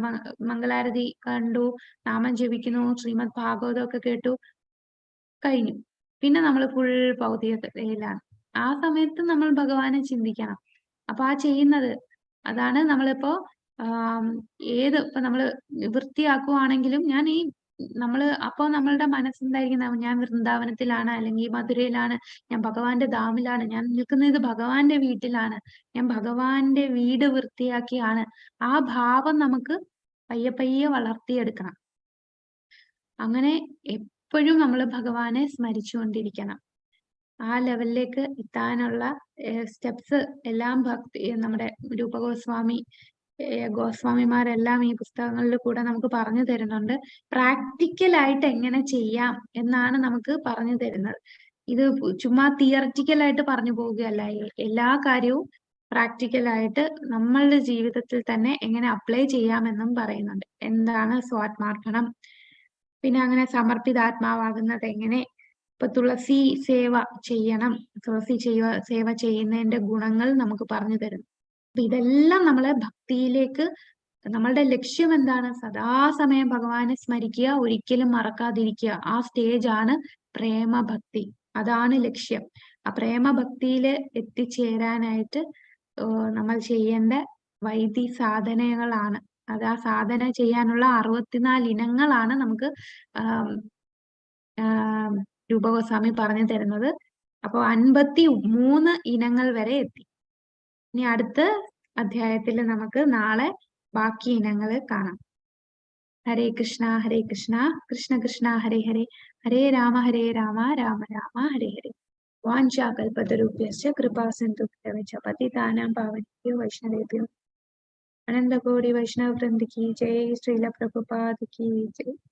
S1: മംഗളാരതി കണ്ടു, നാമം ജപിക്കുന്നു, ശ്രീമദ് ഭാഗവതം ഒക്കെ കേട്ടു, കഴിഞ്ഞു. പിന്നെ നമ്മൾ ഫുൾ ഭൗതികതയിലാണ്. ആ സമയത്ത് നമ്മൾ ഭഗവാനെ ചിന്തിക്കണം. അപ്പൊ ആ ചെയ്യുന്നത് അതാണ്. നമ്മളിപ്പോ ഇപ്പൊ നമ്മള് വൃത്തിയാക്കുവാണെങ്കിലും അപ്പോ നമ്മളുടെ മനസ്സെന്തായിരിക്കും? ഞാൻ വൃന്ദാവനത്തിലാണ്, അല്ലെങ്കിൽ മധുരയിലാണ്, ഞാൻ ഭഗവാന്റെ ധാമിലാണ്, ഞാൻ നിൽക്കുന്നത് ഭഗവാന്റെ വീട്ടിലാണ്, ഞാൻ ഭഗവാന്റെ വീട് വൃത്തിയാക്കിയാണ്. ആ ഭാവം നമുക്ക് പയ്യെ പയ്യെ വളർത്തിയെടുക്കണം. അങ്ങനെ എപ്പോഴും നമ്മൾ ഭഗവാനെ സ്മരിച്ചുകൊണ്ടിരിക്കണം. ആ ലെവലിലേക്ക് എത്താനുള്ള സ്റ്റെപ്സ് എല്ലാം നമ്മുടെ ഗോസ്വാമിമാരെല്ലാം ഈ പുസ്തകങ്ങളിൽ കൂടെ നമുക്ക് പറഞ്ഞു തരുന്നുണ്ട്. പ്രാക്ടിക്കലായിട്ട് എങ്ങനെ ചെയ്യാം എന്നാണ് നമുക്ക് പറഞ്ഞു തരുന്നത്. ഇത് ചുമ്മാ തിയററ്റിക്കലായിട്ട് പറഞ്ഞു പോവുകയല്ല. എല്ലാ കാര്യവും പ്രാക്ടിക്കലായിട്ട് നമ്മളുടെ ജീവിതത്തിൽ തന്നെ എങ്ങനെ അപ്ലൈ ചെയ്യാമെന്നും പറയുന്നുണ്ട്. എന്താണ് സ്വാത്മാർപ്പണം, പിന്നെ അങ്ങനെ സമർപ്പിതാത്മാവാകുന്നത് എങ്ങനെ, ഇപ്പൊ തുളസി സേവ ചെയ്യണം, തുളസി സേവ ചെയ്യുന്നതിന്റെ ഗുണങ്ങൾ നമുക്ക് പറഞ്ഞു തരുന്നു. അപ്പൊ ഇതെല്ലാം നമ്മളെ ഭക്തിയിലേക്ക്, നമ്മളുടെ ലക്ഷ്യം എന്താണ്? സദാസമയം ഭഗവാനെ സ്മരിക്കുക, ഒരിക്കലും മറക്കാതിരിക്കുക. ആ സ്റ്റേജാണ് പ്രേമഭക്തി. അതാണ് ലക്ഷ്യം. ആ പ്രേമഭക്തിയില് എത്തിച്ചേരാനായിട്ട് നമ്മൾ ചെയ്യേണ്ട വൈദി സാധനകളാണ്. അത് ആ സാധന ചെയ്യാനുള്ള 64 ഇനങ്ങളാണ് നമുക്ക് രൂപഗോസ്വാമി പറഞ്ഞു തരുന്നത്. അപ്പൊ 53 ഇനങ്ങൾ വരെ എത്തി. ഇനി അടുത്ത അധ്യായത്തിൽ നമുക്ക് നാളെ ബാക്കി ഇനങ്ങൾ കാണാം. ഹരേ കൃഷ്ണ കൃഷ്ണ കൃഷ്ണ ഹരേ ഹരേ, ഹരേ രാമ രാമ രാമ ഹരേ ഹരേ. വാഞ്ചാകൽപതരുഭ്യശ്ച കൃപാ സിന്ധുഭ്യശ്ച പതിതാനാം പാവനേഭ്യോ വൈഷ്ണവേഭ്യോ അനന്തകോടി വൈഷ്ണവ വൃന്ദ की जय, श्रील प्रभुपाद की जय.